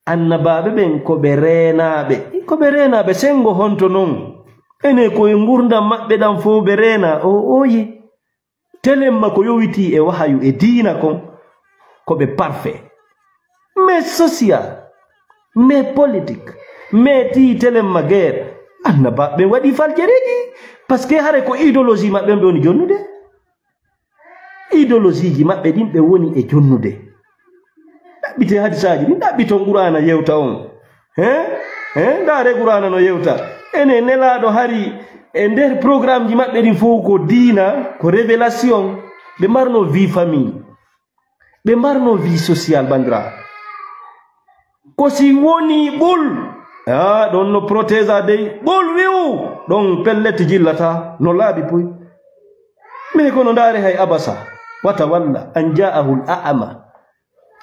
annabaɓe ɓen koɓe reenaɓe sengo honto non ene koye gurdam maɓɓe ɗam fof ɓe reena o oyi telemma ko yowiti e wahayu e diina kon koɓe parfait mais social mais politique mais ti telemma guerre annabaɓe waɗi faljereji par ce que hare ko idéologie maɓɓe ɓe woni jonnude idéologie ji maɓɓe ɗin ɓe woni e jonnude ɗaɓɓite hadisaji ɗin ɗaɓɓito qur'ana yewta on ndaare qur'ana no yewta ene nelaɗo hari e nder programme ji maɓɓe ɗin fof ko diina ko révélation ɓe marno vie famille ɓe marno vie social bandira ko si woni ɓul ɗon no protésa dey ɓol wi'u ɗon pellete jillata no laaɓi puy mais kono ndaare hay abasa wata walla an ja'ahu l a'ama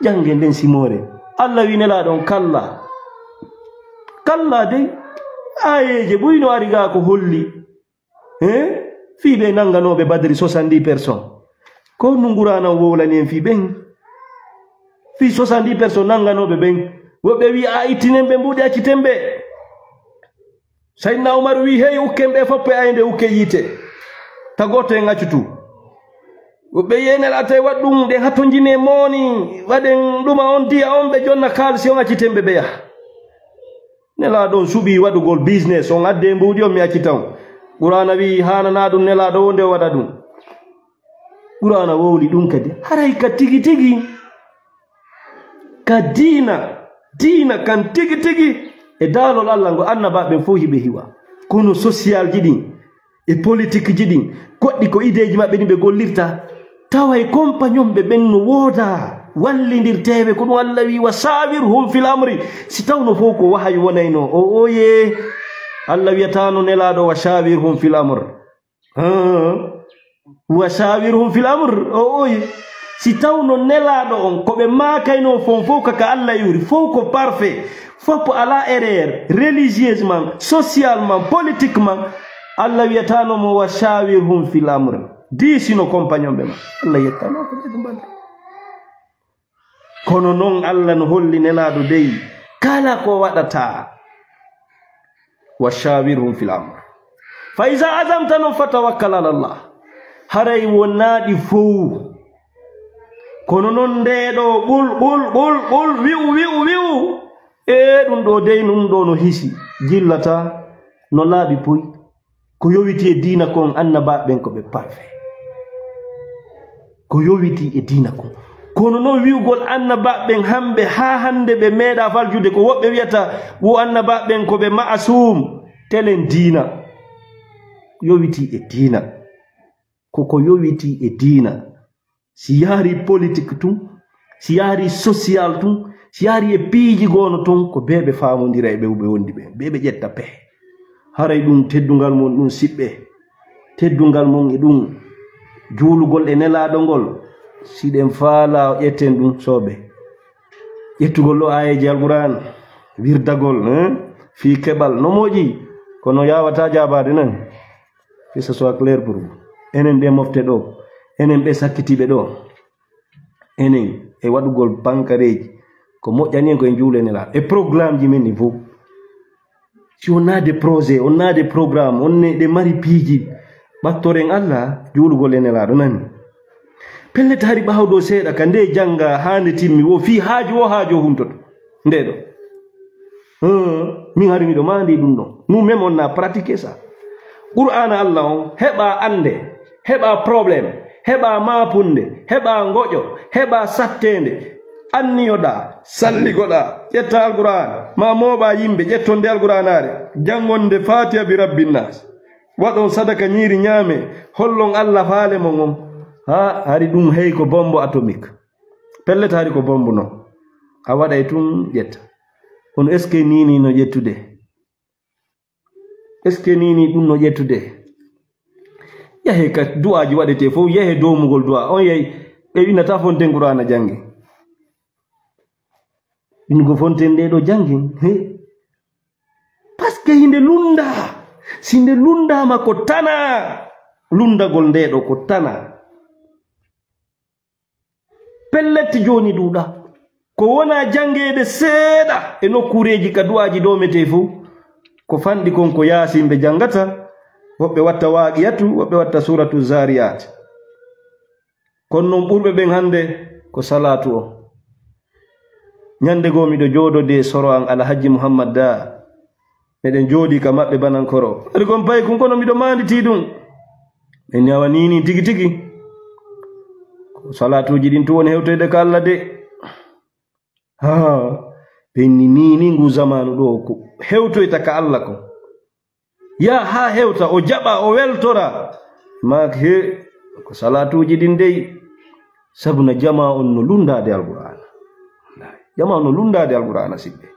ƴange nden simore allah wi nelaɗon kalla dey ayeje ɓuyno ari ga ko holli fiɓe nanganoɓe badri 70 personnes ko no ngurana wowlani en fi ɓen fi 70 personnes nanganoɓe ɓen woɓɓe wi a ittinen ɓe mbuɗi acciten ɓe saydna oumar wi hey ukken ɓe foppe ayde ukke yiite tagoto en accutu woɓɓe yenela tawi waɗ ɗum ɗen hatto jine mooni waɗen ɗuma on diya on ɓe jonna kalsi on acciten ɓe ɓeya nelaɗon suɓi waɗugol business on adde mbuɗi on mi accitan qur'ana wi hanana ɗum nelaɗo wonde waɗa ɗum qur'ana wowli ɗum kadi haray ka tigi tigi ka diina kan tigi tigi e daalol allah ngo annabaɓe fof hiɓe hiwa kono social ji ɗin e politique ji ɗin goɗɗi ko ideji maɓɓe ɗin ɓe gollirta taway compagnon ɓe ɓen no wooda wallidirteɓe ko ɗum allah wi wa sawirhum fil amri si tawno fof ko wahay wonayno o oye allah wiyatano nelaɗo wa shawirhum fil amr wa shawirhum fil amr o oye si tawno nelaɗo on koɓe makayno fon fof kaka allah yuri fof ko parfait fof ala erreur religieusement socialement politiquement allah wiyatanomo wa shawirhum fil amr diisino compagnon ɓe ma allah yettano ko ɓe ɗum kono noon allah no holli nelaɗo dey kala ko waɗata wa shawirhum fil amr fa iza azamta non fatawakkal ala llah haray wonnaɗi fof kono noon ndeɗo ɓul wi'u ɗum ɗo dey ɗum ɗo no hisi jillata no laaɓi poy ko yowiti e diina kon annabaɓen ko ɓe parfait ko yowiti e diina kon kono noon wi'ugol annabaɓen hamɓe ha hande ɓe meeɗa faljude ko woɓɓe wiyata wo annabaɓen ko ɓe ma'asum telen diina yowiti e diina koko yowiti e diina si yaari politique tun si yaari social tun si yaari e piiji goono ton ko beɓe famodira e ɓewɓe wondi ɓe beɓe ƴetta pehe haray ɗum teddungal mon ɗum siɓɓe teddungal mon e ɗum juulugol e nelaɗo ngol siɗen faala ƴetten ɗum sooɓe ƴettugol ɗo ayeji alquran wirdagol fi keɓal no moƴƴi kono yawata jabade nan que ce soit clair pour vous enen ɗe mofte ɗo enen ɓe sakkitiɓe ɗo enen e waɗugol bankareji ko moƴƴani en koye juule nelaɗo e programme ji men ni fof si on a des projets on a des programme on ne ɗe mari piiji ɓattoren allah juulugol e nelaɗo nani pellete hari ɓawɗo seeɗa ka nde janga hande timmi wo fi haaju o haaju o humtoto nde ɗo min hari miɗo mandi ɗum ɗon nous même on a pratiqué ça qur'ana allah on heɓa ande heɓa probléme heɓa mapunde heɓa ngoƴo heɓa sattende anniyoɗa salligoɗa ƴetta alquran ma moɓa yimɓe ƴettonde alquranare jangonde fatiha bi rabbinnas waɗon sadaka ñiiri ñaame hollon allah faale mo on ha hari ɗum hey ko bombe atomique pellete hari ko bombe non a waɗay tun ƴetta on est ce que nini no ƴettude est-ce que nini ɗum no ƴettude yahe ka du'aji waɗete fof yahe domugol du'a on yahi ɓe winata fonten qur'ana jangi wingo fonten nde ɗo jangi par ce que hinde lunda sinde lundama ko tana lundagol nde ɗo ko tana pelletti joni ɗuɗa ko wona jangede seeɗa e nokkureji ka du'aji domete fof ko fanɗi kon ko yasimɓe jangata woɓɓe watta waaqiyatu woɓɓe watta suratu zariyat kono noon ɓurɓe ɓen hande ko salatu o ñande goo miɗo jooɗode soro an alhaji muhammad da eɗen jooɗi ka maɓɓe banankoro waɗi kon payi kon kono miɗo manditi ɗum ɓe ñawa nini tigi tigi ko salatuji ɗin to woni hewtoyde ka Allah de ɓenni nini ngu zamanu ɗo ko hewtoyta ka Allah ko ya ha hewta o jaɓa o weltora mak he ko salatuji ɗin dey sabuna jama on no lundade alqur'ana jama on no lundade alqur'ana siɓɓe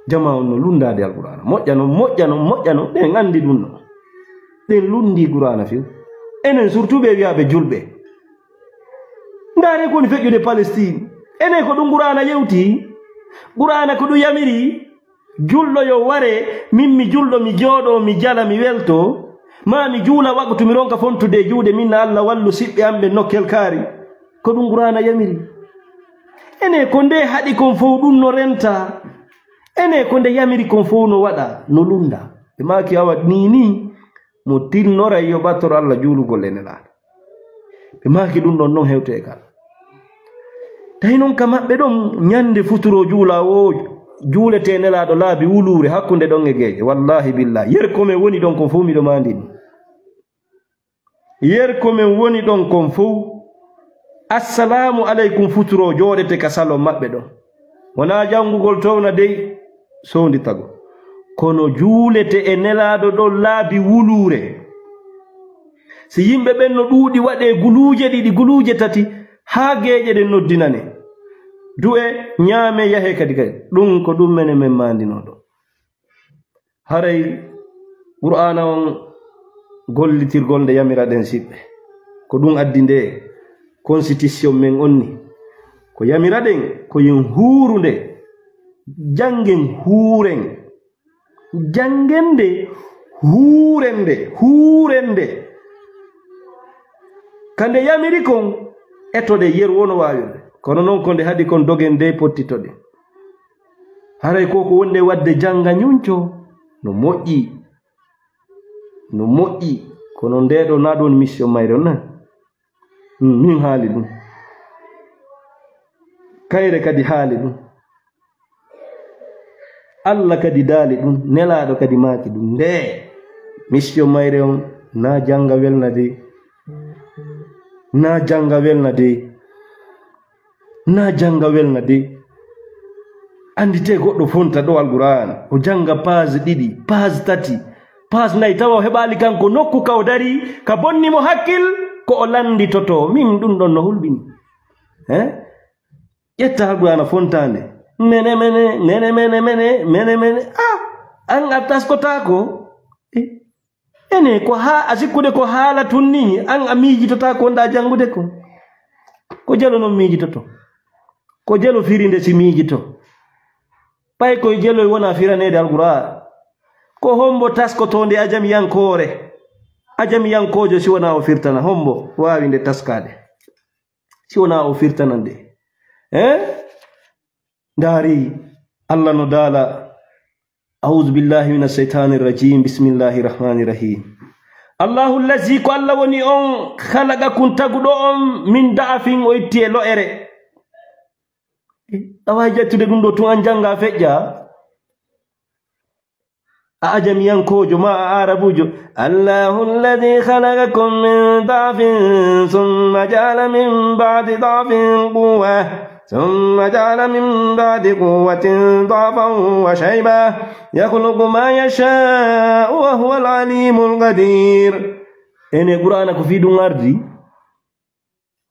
jama on no lundade alqur'ana moƴƴano ɗen andi ɗum no ɗen lundi qur'ana few enen surtout ɓe wiyaɓe julɓe ndare koni feƴƴude Palestine enen ko ɗum qur'ana yewti qur'ana ko ɗum yamiri julɗo yo ware min mi julɗo mi jooɗo mi jala mi welto ma mi juula waktu mi ronka fontude juuɗe minna Allah wallu siɓɓe amɓe nokkel kaari ko ɗum qur'ana yamiri ene ko nde haɗi kon fof ɗum no renta ene ko nde yamiri kon fof no waɗa no lunda ɓe maki awa nini mo tinnora yo ɓattoro Allah juulugol ene laaɗa ɓe maki ɗum ɗon non hewte kal tawi noon ka maɓɓe ɗon ñande futuro juula o juulete nelaɗo laabi wulure hakkunde ɗon e geeƴe wallahi billahi yer komin woni ɗon kon fof miɗo mandini yer komin woni ɗon kon fof assalamu aleykum futuro jooɗete ka salon maɓɓe ɗon wona jangugol towna dey sowndi tago kono juulete e nelaɗo ɗon laabi wulure si yimɓe ɓen no ɗuuɗi waɗe guluuje ɗiɗi guluuje tati haa geeƴe ɗen noddinane du'e ñaame yahe kadi ɗum ko ɗum mene men mandinoɗo haray qur'ana on gollitirgol nde yamiraɗen siɓɓe ko ɗum addi nde constitution men onni ko yamiraɗen ko yen huuru nde jangen huuren jangende huurende kande yamiri kon etode yer wono wawirde kono noon ko nde haɗi kon dogen nde pottitoɗe haray koko wonde wadde janga ñunco no moƴƴi kono ndeɗo na ɗon mission mayre on min haali ɗum kayre kadi haali ɗum Allah kadi daali ɗum nelaɗo kadi maaki ɗum nde mission mayre on na janga welna de na janga welna de andite goɗɗo fonta ɗo alquran o janga page ɗiɗi page tati page nayi tawa o heɓali kanko nokku ka o dari ka bonnimo hakkil ko o landitoto min ɗum ɗon no hulɓini ƴetta alqurana fontande mene an a taskotako ene ko ha a sikkude ko haala tun ni an a miijitota ko nda jangude ko jelo noon miijitoto ko jelo firinde si miijito pay koye jelo wona firanede alqur'an ko hombo taskotonde ajamiyankojo si wona o firtana hombo wawi nde taskade si wona o firtana nde dari Allah no dala a'udhu billahi minash shaitanir rajim bismillahir rahmanir rahim Allahu allazi ko Allah woni on khalaqakum tagudo on min da'afin o itti e lo'ere awa jettude ɗum ɗo tun an janga feƴƴa a ajamiyankojo ma a arabujo Allahu allazi khalaqakum min da'afin thumma ja'ala min ba'di da'afin quwwa ثم جعل من بعد قوة ضعفا وشيبا يخلق ما يشاء وهو العليم القدير ene qur'ana ko fi ɗum ardi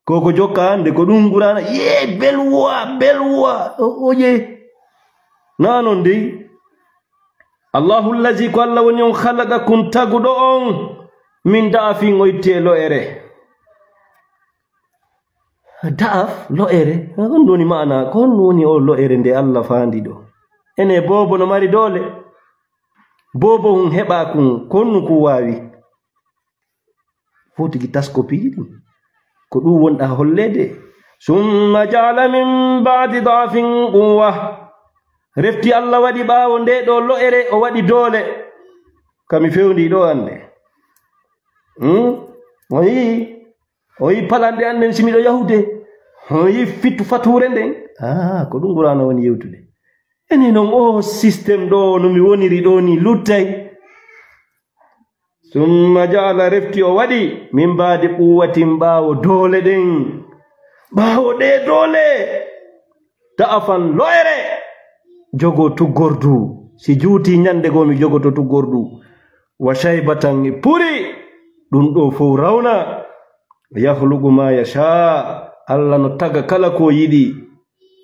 koko jokka hande ko ɗum qur'ana ye belwa oje nanon dey Allahu allazi ko Allah woni on khalaqakum tagudo on min da'afin oyitte lo'ere. Da'af lo'ere on doni maana ko woni o lo'ere nde Allah faandi do. Ene bobo no mari dole bobo hun heba kun konnu ku wawi foti gi taskopi ko dum wonda hollede. Summa ja'ala min ba'di da'afin quwwa, refti Allah wadi bawo nde do lo'ere o wadi dole kami fewndi do ande. Oyi palande anden simido yahude oyi fitu fature nden ko dum Qur'ana woni yewtude. Ene non system do no mi woniri do ni luttay. Summa ja'ala refti o wadi min ba'di quwwatin bawo dole den bawo de dole ta'afan lo'ere jogo tuggordu si juuti nyande go mi jogo to tuggordu wa shaybatan puri dum do fo rawna yakhluqu ma yasha Allah no taga kala ko yidi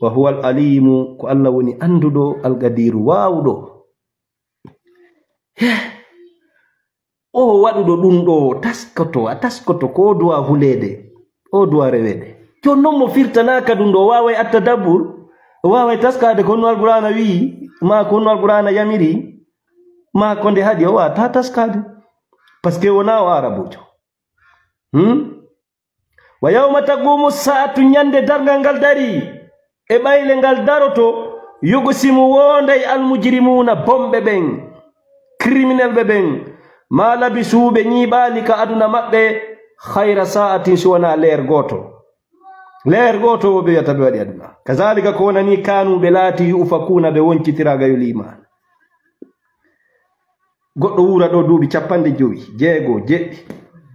wa huwal alimu ko Allah woni andudo algadiru wawdo. O wadudo dum do taskoto ko duwa hulede o duwa rewede jonnon mo firtanaka dum do wawai attadabbur wawai taskade ko no alqur'ana wi ma ko no alqur'ana yamiri ma ko nde hadi o wa ta taskade parce que wona o arabujo. Wa yawma taqumu sa'atu nyande dargal ngal dari e bayle ngal daroto yuqsimu wonday almujrimuna bombe ben criminal be ben ma labisu be nyibalika aduna mabbe khayra sa'atin suwana leer goto be yata be wadi aduna kazalika ko nani kanu belati ufakuna be woncitiraga yulima goddo wura do duubi 50 jeego jeddi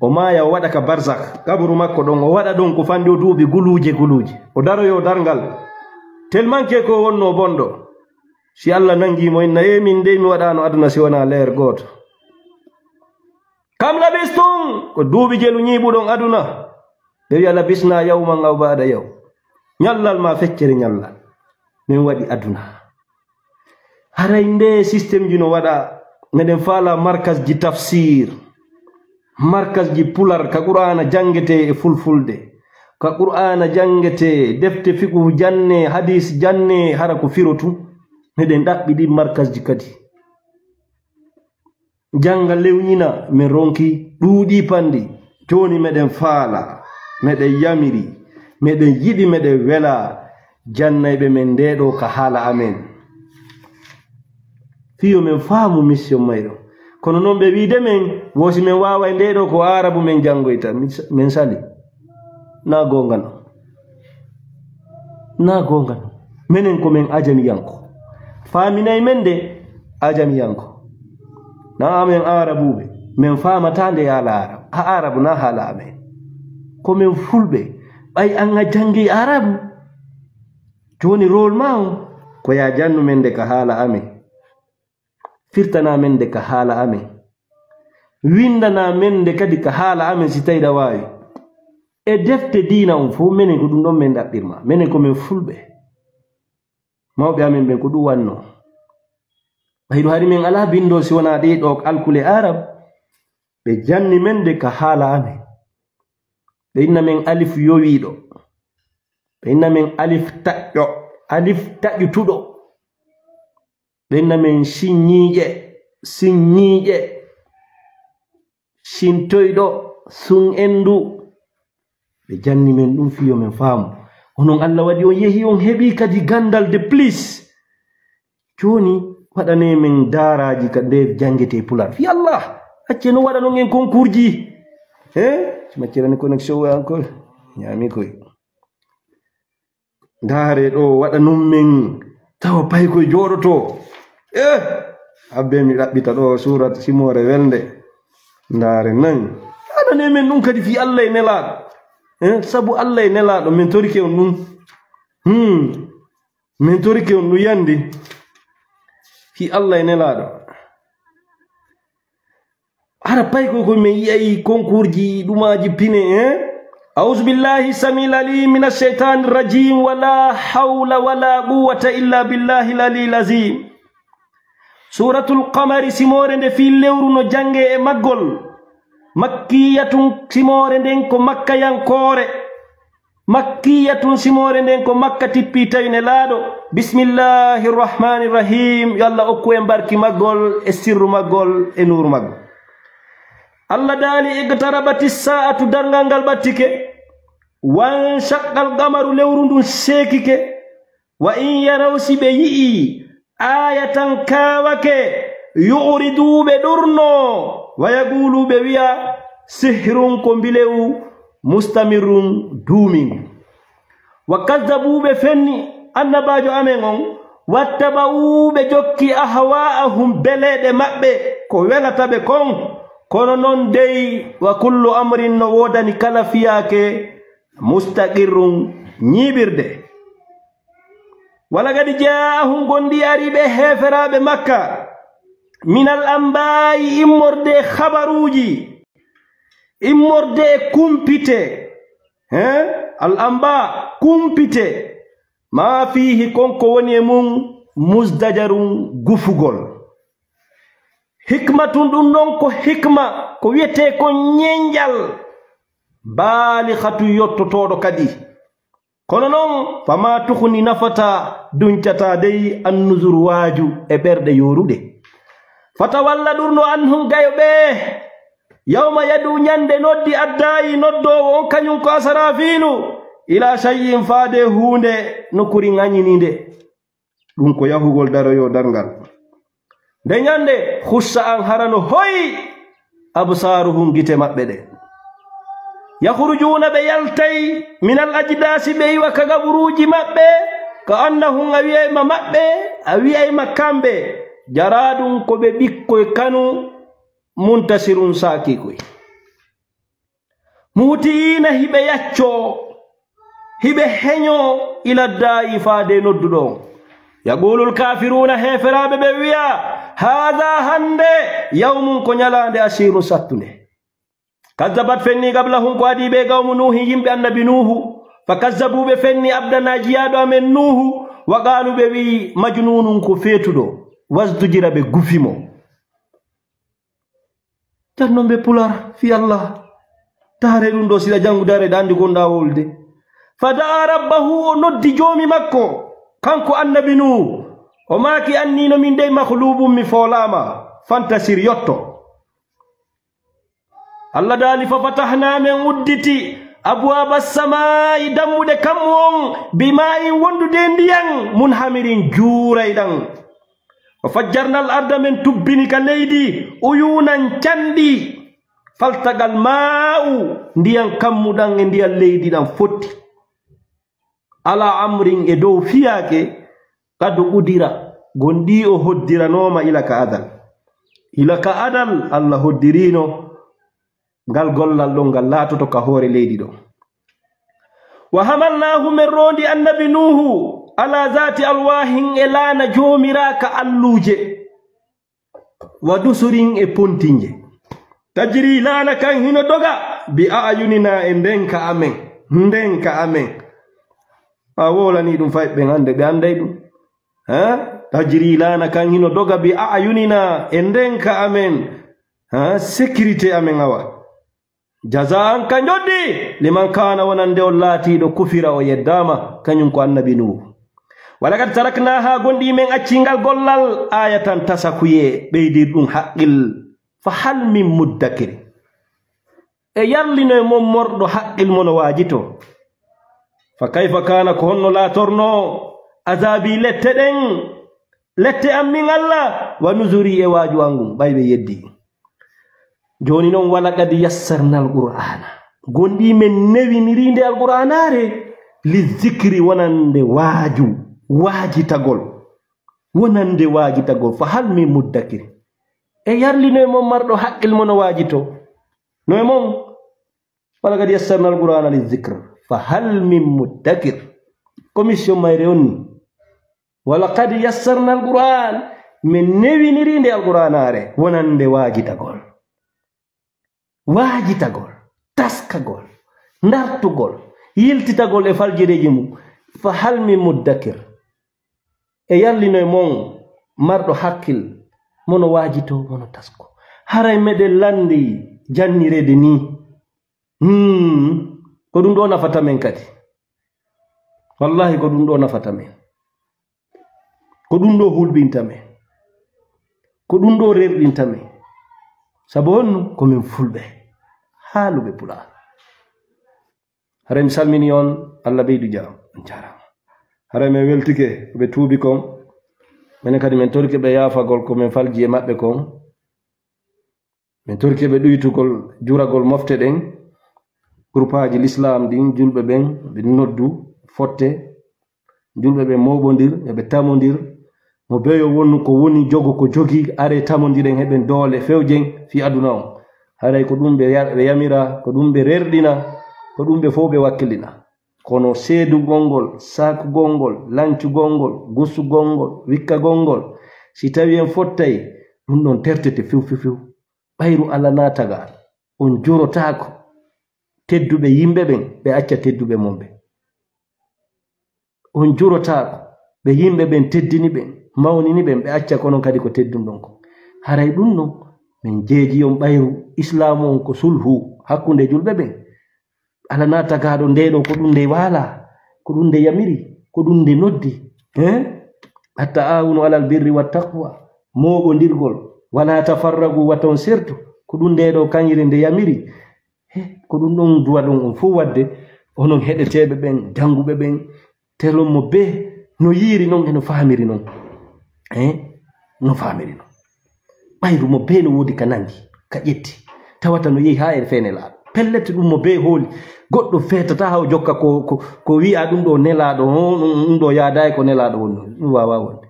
o maya o wada ka barzakh kaburu makko don o wada don ko fandi o duubi guluje o daroyo dargal telmanke ko wonno bondo si Allah nangi mo inna min de mi wadano aduna si wana leer goto kam labistum ko duubi jelu nyibudon aduna be ya labisna yawman aw ba'da yaw nyallal ma feccere nyallal min wadi aduna harainde system jino wada meden fala markaz ji tafsir markaz ji pular ka Qur'ana jangete e fulfulde ka Qur'ana jangete defte fiqhu janne hadis janne hara ko firotu meden dabbi di markaz ji kadi jangal lewnina men ronki duudi pandi joni meden faala meden yamiri meden yidi meden wela jannaybe men dedo ka hala amen fiyo men faamu mission maydo kono non be wiide men wosi men waawa ndedo ko arabu men jangoyta men sali na gongano menen ko men ajami yanko faaminay men de ajami yanko na amen arabube men faamatande ya la arabu na hala amen ko men fulbe ay an jangi arabu joni rol maw ko ya jannu men de ka hala amen firtana men de ka hala amen windana men de kadi ka hala amen si tayda wawi e defte dina fu menen ko dum don men dabbirma menen ko men fulbe mawbe amen ben ko du wanno baydo hari men ala bindo si wana de do alkule arab be janni men de ka hala amen be inna men alif yowido be inna men alif tajutudo benna men sinyiije sintoydo sun endu be janni men dum fiyo men faamu onon Allah wadi on yehi on hebi kadi gandal de plus joni wadane men daraji kade jangete pular fi Allah acce no wada non en concourji ma cirani connexion wa encore nyami koy dare do wada non men taw pay koy jodoto abbe mi rabbita do surat simore welde ndare nan adane men nun kadi fi Allah nelaado sabu Allah nelaado men torike on nun men torike on nu yandi fi Allah nelaado ara pay ko men yi concourji dumaji pine أعوذ بالله السميع العليم من الشيطان الرجيم ولا حول ولا قوة إلا بالله العلي العظيم suratul qamari simore nde fi lewru no jange e maggol makkiyatun simore nden ko makkayankore makkiyatun simore nden ko makka tippi tawine laaɗo bismillahir rahmanir rahim yo Allah okku en barki maggol e sirru maggol e nuru maggol Allah daali igtarabati sa'atu darngal ngal battike wan shaqqal qamaru lewru ndun seekike wa in yaraw sibe yi'i ayatan kawake yu'ridu be durno wa yaqulu be wiya sihrun ko bilew mustamirun dumingu wa kazzabu be fenni annabajo amen on wattaba'u be jokki ahwa'ahum belede mabbe ko welata be kon kono non dey wa kullu amrin no wodani kala fiyake mustaqirrun nyibirde wala gadi jaahum gondi ari be heferabe makka minal ambai immorde khabaruji immorde kumpite al amba kumpite ma fihi konko woni mum muzdajarun gufugol hikmatun dun non ko hikma ko wiete ko nyenjal balighatu yottotodo kadi kono non fama tukhni nafata duntata dey annuzur waju e berde yorude fatawalla durno anhum gayobe yawma yadu nyande noddi addai noddo on kanyum ko asrafinu ila shay'in fade hunde nokuri nganyininde dum ko yahugol daroyo dargal de nyande khussa an harano hoy absaruhum gite mabbe de yakhrujuna be yaltay min al ajdasi be wa kagaburuji mabbe ka annahum awiyayma mabbe awiyayma kambe jaradun ko be bikkoy kanu muntasirun sakikoy mutina hibe yacco hibe henyo ila da'i fade noddudo yaqulul kafiruna heferabe be wiya hadha hande yawmun ko nyalande asiru sattunde kazzabat fenni qablahum ko adi be gawmu nuhi yimbe annabi nuhu fakazzabu be fenni abdana jiyado amen nuhu wa qalu be wi majnunun ko fetudo wasdujira be gufimo tanno be pular fi Allah tare dum do sila jangu dare dandi gonda wolde fada rabbahu noddi jomi makko kanko annabi nuhu o maki annino min dey makhlubum mi folama fantasir yotto Allah dali fa fatahna min udditi abwaba samai dammude kamwon bima'in wondude ndiyam munhamirin juuraydan wa fajjarna al arda min tubbini ka leydi uyunan candi faltagal ma'u ndiyam kammudan e ndiyam leydi dan fotti ala amrin e dow fiyake kadu udira gondi o hoddiranoma ila ka adal Allah hoddirino ngal gollal do ngal latoto ka hore leydi do wa hamalnahu min rondi annabi nuhu ala zati alwahin elana jomiraka alluje wa dusurin e pontinje tajri lana kan hino doga bi ayunina e ndenka amen a wolani dum fay be hande be anday dum tajri lana kan hino doga bi ayunina e ndenka amen sécurité amen awa jazaan kan joddi liman kana wonande on laatido kufira o yeddama kanyum ko annabi nuhu walakad taraknaha gondi men accingal gollal ayatan tasakuye beydir dum haqqil fa hal min muddakir e yallino mom mordo haqqil mono wajito fa kayfa kana ko honno la torno azabi lette am min Allah wa nuzuri e waju angum baybe yeddi joni non wala qad yassarna alqur'ana gondi men newinirinde alqur'anare li zikri wonande wajitagol fa hal min muddakir e yarlino mom mardo haqqil mono wajito no mom wala qad yassarna alqur'ana li zikr fa hal min muddakir commission mayre onni wala qad yassarna alqur'an men newinirinde alqur'anare wonande wajitagol taskagol ndartugol yiltitagol e faljireji mum fa hal min muddakir e yallino mom mardo hakkil mono wajito mono tasko haray meɗen landi jannirede ni ko ɗum ɗo nafata men kadi wallahi ko ɗum ɗo nafata men ko ɗum ɗo hulɓinta men ko ɗum ɗo rerɗinta men sabu honno komin fulɓe haaluɓe pulaar hara mi salmini on Allah ɓeydu jam on jarama hara min weltike ɓe tuubi kon minen kadi min torki ɓe yaafagol ko min falji e maɓɓe kon min torki ɓe ɗoytugol juragol mofte ɗen groupe aji l'islam ɗin julɓe ɓen ɓe noddu fotte julɓe ɓe moɓodir eɓe tamodir mo beyo wonnu ko woni jogo ko jogi are tamodiren heɓen doole fewjen fi aduna on haray ko ɗum ɓe yamira ko ɗum ɓe rerɗina ko ɗum ɓe fof ɓe wakkilina kono seedugol ngol sakugol ngol lancugol ngol gussugol ngol wikkagol ngol si tawi en fottay ɗum ɗon tertete few ɓayru Allah naataga on jorotako tedduɓe yimɓe ɓen ɓe acca tedduɓe mon ɓe on jorotako ɓe yimɓe ɓen teddini ɓen mawnini ɓen ɓe acca konon kadi ko teddum ɗon ko haray ɗum non min jeeji on ɓayru islamu on ko sulhu hakkunde julɓe ɓen Allah naatagaɗo ndeɗo ko ɗum nde waala ko ɗum nde yamiri ko ɗum nde noddi at-ta'awunu alal birri wat taqwa moɓodirgol wala tafarragu waton sertu ko ɗum ndeɗo kañiri nde yamiri ko ɗum ɗon duwa ɗon on fof wadde onon heɗeteɓe ɓen janguɓe ɓen telon mo be no yiiri noon eno famiri noon no famiri noon ɓayru mo be no woodi ka nangi ka ƴetti tawata no yehi ha e fene laaɗo pellete ɗum mo be hooli goɗɗo fetata haw jokka ko wi'a ɗum ɗo nelaɗo ɗum ɗo yaadayi ko nelaɗo wonno ɗum wawa wonde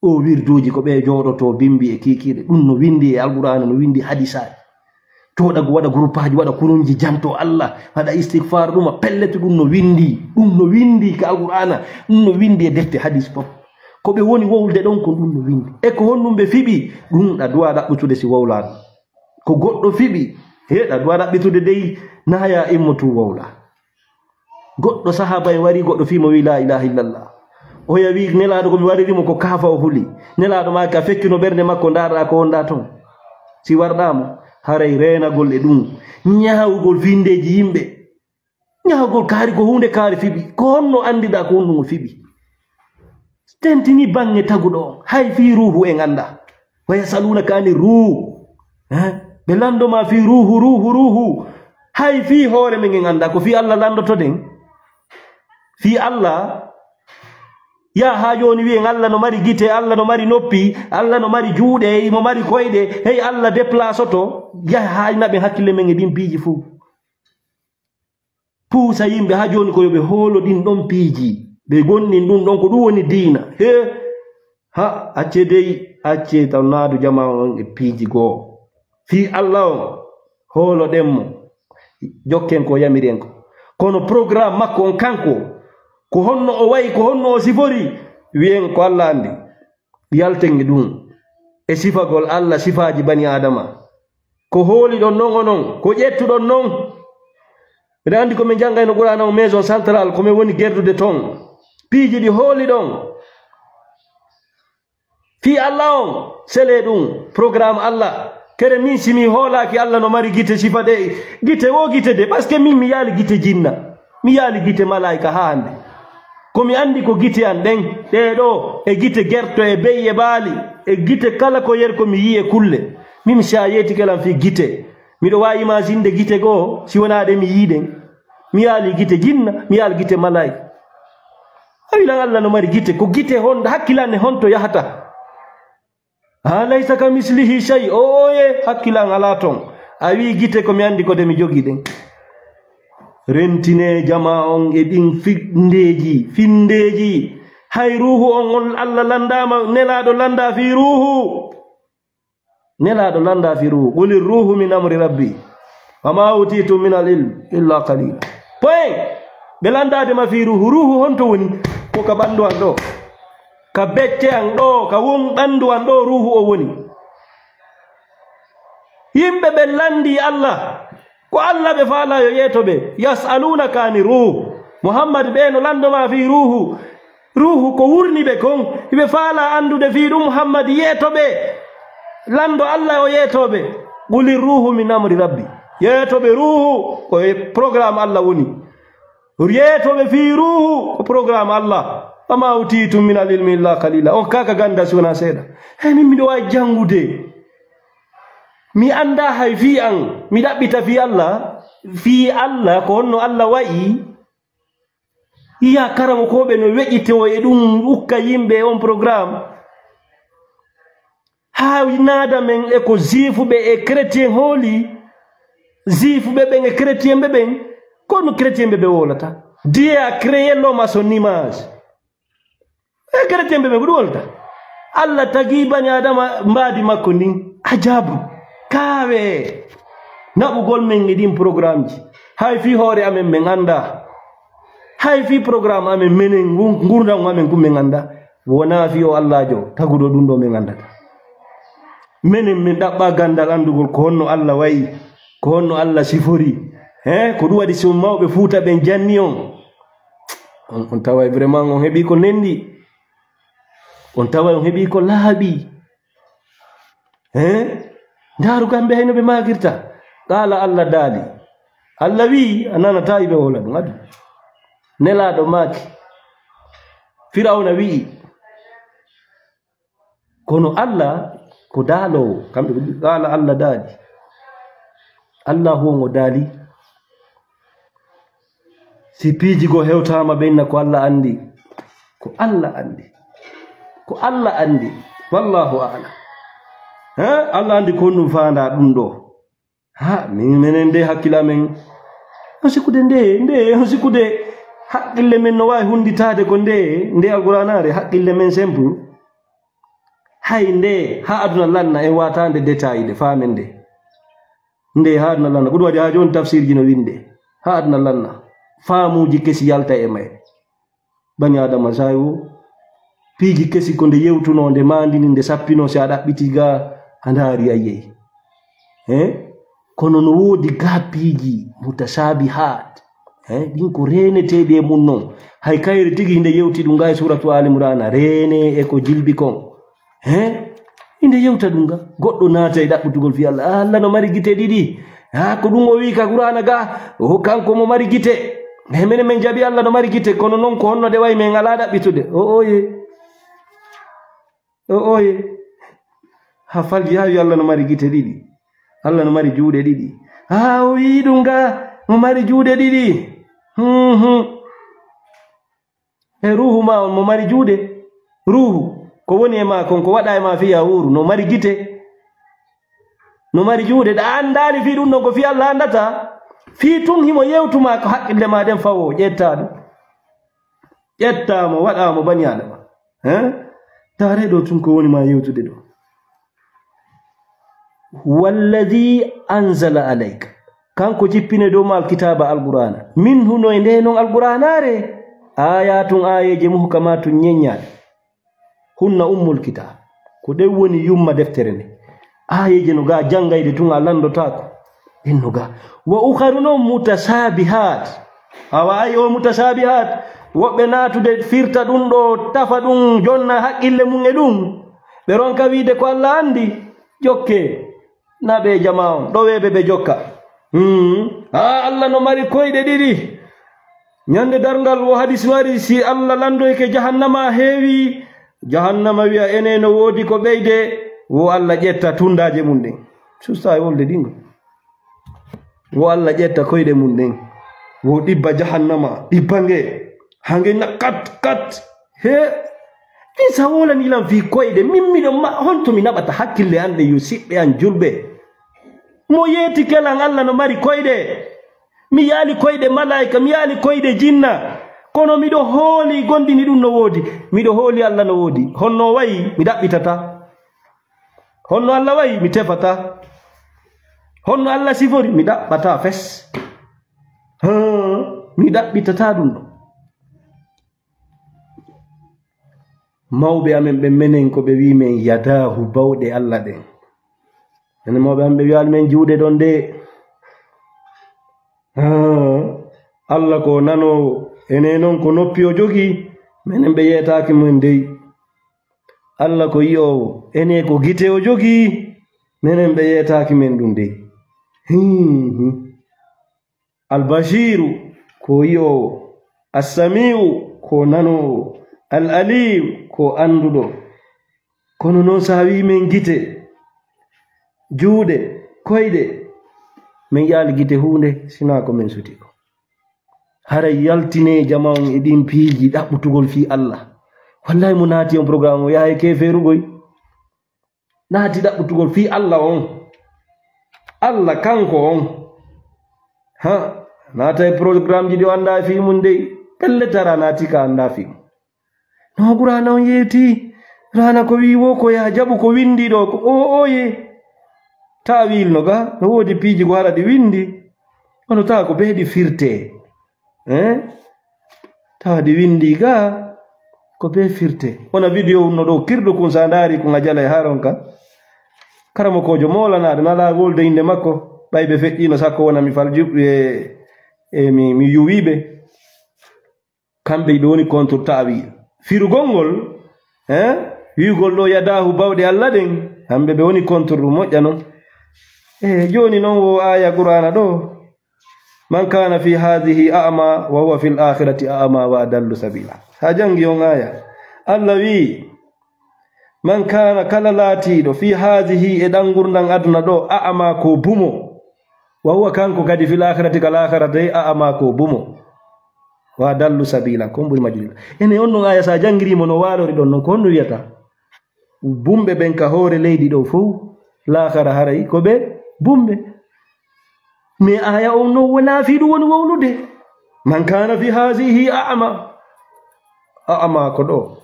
o wirduji ko ɓe jooɗoto bimbi e kikiɗe ɗum no windi e alqur'ana no windi hadisaji toɗago waɗa groupe aji waɗa kurumji janto Allah waɗa istighfar ɗuma pellete ɗum no windi ka alqur'ana ɗum no windi e defte hadis pop ko ɓe woni wowlde ɗon ko ɗum no windi e ko honɗum ɓe fiɓi ɗum ɗa duwa ɗaɓɓutude si wowlaɗo ko goɗɗo fiɓi heɗa duwa ɗaɓɓitude dey naya immotu wowla goɗɗo sahaba en wari goɗɗo fimo wi la ilaha illallah o wi nelaɗo komi waririmo ko kaafa o huli nelaɗo ma ka feccino ɓernde makko ndaɗa ko wonɗa ton si warɗamo haray renagol e ɗum ñaawugol vindeji yimɓe ñaawugol kaari ko hunde kaari fiɓi ko honno andiɗa ko honɗum o fiɓi tentini bange taguɗo on hay fi ruhu en anda wa yasalunaka ani ruhu ɓe landoma fi ruhu hay fi hoore men en anda ko fi Allah landoto den fi Allah ya ha joni wiyen Allah no mari gite Allah no mari noppi Allah no mari juuɗe mo mari koyɗe hey Allah déplace oto yaha haynaɓe hakkille men e ɗin piiji fuu puusa yimɓe ha joni ko yoɓe hoolo ɗin ɗon piiji ɓe gonnin ɗum ɗon ko ɗum woni diina ha acce dey acce taw naadu jama on e piiji goo fi Allah on hoolo ɗenmo jokken ko yamiren ko kono programme makko on kanko ko honno o wayi ko honno o sifori wiyen ko Allah andi yalten e ɗum e sifagol Allah sifaji bani adama ko hooli ɗon non onon ko ƴettuɗon non mbiɗa andi komin janggayno Qur'ana o maison centrale komin woni gerdude ton piiji ɗi hooli ɗon fi Allah on sele ɗum programme Allah kere min simi hoolaki Allah no mari gite sifa ɗe gite wo gite de par ce que min mi yaali gite jinna mi yaali gite malaika ha hande komi andi ko gite an ɗen ɗeɗo e gite gerto e bey e baali e gite kala ko yer komi yi e kulle min sa yeeti kelan fi gite miɗo wawi imaginde gite goo si wonade mi yiiɗen mi yaali gite jinna mi yaali gite malaika awilan Allah no mari gite ko gite honda hakkilane honto yahata laysa ka mislihi shay oye hakkilan ala ton a wi gite ko mi andi ko de mi jogi ɗen rentine jama on e ɗin findeji hay ruhu on Allah landama nelaɗo landa fi ruhu nelaɗo landa fi ruhu quli ruhu min amri rabbi wama utitum min al ilm illa qalila point ɓe landadema fi ruhu honto woni ko ka ɓandu an ɗo ka becce an ɗo ka won ɓandu an ɗo ruhu o woni yimɓe ɓe landi Allah ko Allah ɓe faala yo yeeto ɓe yasalunaka ani ruhu Muhammad ɓe no landoma fi ruhu ko wurni ɓe kon ɓe faala andude fi ɗum Muhammad yeeto ɓe lando Allah o yetoɓe quli ruhu min amri rabbi yetoɓe ruhu ko programme Allah woni yetoɓe fi ruhu ko programme Allah ama utitum min al-ilmi illa qalila on kaka ganda sona seeɗa min miɗo wawi jangude mi anda hay fi an mi ɗaɓɓita fi Allah ko honno Allah wayi iya karamo koɓe no weƴito e ɗum ukka yimɓe on programme ha nada men e ko jifuɓe e chrétien hooli jifuɓe ɓen e chrétien ɓe ɓen kono chrétien ɓe ɓe wolata Dieu a créé l'homme à son image e chrétien ɓe ɓe ko ɗum wolata Allah tagi bani adama mbadi makko ndin ajabu kawe naɓugol men e ɗin programme ji hay fi hoore amen men anda hay fi programme amen menen gurdam amen kum men anda wona fi o Allah jo taguɗo ɗum ɗo men andata menen min ɗaɓɓa gandal andugol ko honno Allah wayi ko honno Allah sifori ko ɗum waɗi so mawɓe fuuta ɓen janni on taway vraiment on heeɓi ko nendi on taway on heeɓi ko laaɓi ndaru kamɓe hayno ɓe makirta qala Allah daali Allah wi a nanata yiɓe wola ɗum adu nelaɗo maaki Firawna wi'i kono Allah ko daalowo kamɓe qala Allah daali Allah huwongo daali si piijigo hewtama ɓenna ko Allah andi ko Allah andi ko Allah andi wallahu a'lam Allah andi ko ɗum fanda ɗum ɗo min menen nde hakkila men on sikkude nde on sikkude haqqille men no wawi hunditade ko nde alquranare haqqille men simple hay nde ha aduna lanna en watande détail de famen nde ha aduna lanna ko ɗum waɗi ha joni tafsir ji no winde ha aduna lanna faamuji kesi yalta e may bani adama sayo piiji kesi ko nde yewtuno nde mandini nde sappino si a ɗaɓɓiti ga a ndaari a yeyi kono no woodi ga piiji mutasabihat ɗin ko reneteɗi e mum noon hay kayre tigi nde yewti ɗum ga e suratu Ali Imran rene e ko jilbi kon inde yewta ɗum ga goɗɗo naata e ɗaɓɓutugol fi Allah Allah no mari gite ɗiɗi ko ɗum o wi ka Qur'ana ga o kanko mo mari gite menen men jaɓi Allah no mari gite kono noon ko honno de wayi men ala ɗaɓɓitude o oye ha falji ha wi Allah no mari gite ɗiɗi Allah no mari juuɗe ɗiɗi o wi ɗum ga mo mari juuɗe ɗiɗi e ruhu ma on mo mari juuɗe ruhu ko woni e ma kon ko waɗa e ma fiya wuru no mari gite no mari juuɗe ɗa andani fi ɗum ɗon ko fi Allah andata fi tun himo yewtuma ko haqqille ma ɗen fawo ƴetta ɗum ƴettamo waɗamo bani adama tare ɗo tun ko woni ma yewtude ɗo walladi anzala alayka kanko jippine dow ma alkitaba alqur'ana min huno e nde noon alqur'anare ayatun ayeje muhkamatun ñeññaɗe hunna ummul kitab ko ɗen woni yumma deftere nde ayeje no ga jangayde tun a landotako ɗen no ga wa ukharu noon mutasabihat awa ayi o mutasabihat woɓɓe natude firta ɗum ɗo tafa ɗum jonna haqqille mum e ɗum ɓe ronka wiide ko Allah andi jokke na ɓe jama on ɗo weɓe ɓe jokka Allah no mari koyɗe ɗiɗi ñande darngal wo hadis wari si Allah landoyke jahannama heewi jahannama wiya ene no woodi ko ɓeyde wo Allah ƴetta tundaje mum ɗen susta e wolde ɗingo wo Allah ƴetta koyɗe mum ɗen wo ɗibba jahannama ɗibbange hange na kat he ɗin sa wolani ilan fi koyɗe min miɗo honto mi naɓata hakkille an ɗe yo siɓɓe an julɓe mo yeeti kelan Allah no mari koyɗe mi yaali koyɗe malaika mi yaali koyɗe jinna kono miɗo hooli gondini ɗum no woodi miɗo hooli Allah no woodi honno wayi mi ɗaɓɓitata honno Allah wayi mi tefata honno Allah sifori mi ɗaɓɓata fes mi ɗaɓɓitata ɗum ɗo mawɓe amen ɓe menen ko ɓe wi men yadahu bawɗe Allah ɗen ene mawɓe amen ɓe wiyali men juuɗe ɗon de Allah ko nanowo ene noon ko noppi o jogi menen ɓe yetaki mum dey Allah ko yi'owo ene ko gite o jogi menen ɓe yetaki men ɗum de albashiru ko yi'owo, assami'u ko nanowo, al alim ko anduɗo. kono noon sa wi men gite, juuɗe, koyɗe, min ƴaali gite hunde sina ko min suti ko. hara yaltine jama on e ɗin piiji ɗaɓɓutugol fi Allah. wallahi mo naati on programme o yaha e keferugoy, naati ɗaɓɓutugol fi Allah on, Allah kanko on. ha naata e programme ji ɗi o annda fi mum dey, pelle tara naati ka annda fi mum. no Qur'ana on yeeti rana ko wi wo ko ya jaɓu ko windi ɗo ko oye ta'wil no ga no woodi piiji ko hara ɗi windi ono tawa ko ɓe ɗi firte tawa ɗi windi ga ko ɓe firte. ona vidéo unno ɗo kirɗo kun sa ndaari ko ngajala e haron ka karamo kojo molanaɗo nala wolde inde makko ɓay ɓe feƴƴino sakko wona mi fal juɓɓe mi yuwiɓe kamɓe ɗo woni contre ta'wil firugol ngol wiigol ɗo yadahu bawɗe Allah ɗen hamɓe ɓe woni contre ɗum moƴƴa noon. joni noon wo aya qur'ana ɗo man kana fi hadhihi a'ma wa huwa fil akhirati a'ma wa adallu sabila. ha jangi on aya Allah wi man kana kala laatiɗo fi hadhihi e ɗan gurdan aduna ɗo a'ma ko bumo, wa huwa kanko kadi fil akhirati kal akhirati a'ma ko bumo, wa adallu sabila ko ɓuri majjudila. ene on ɗon aya sa jangirimo no walori ɗon noon ko honno wiyata bumɓe ɓen ka hoore leydi ɗo fof laakara haray ko ɓe bumɓe. mais aya on no wona fi ɗum woni wownude man kana fi hasihi a'ma ko ɗo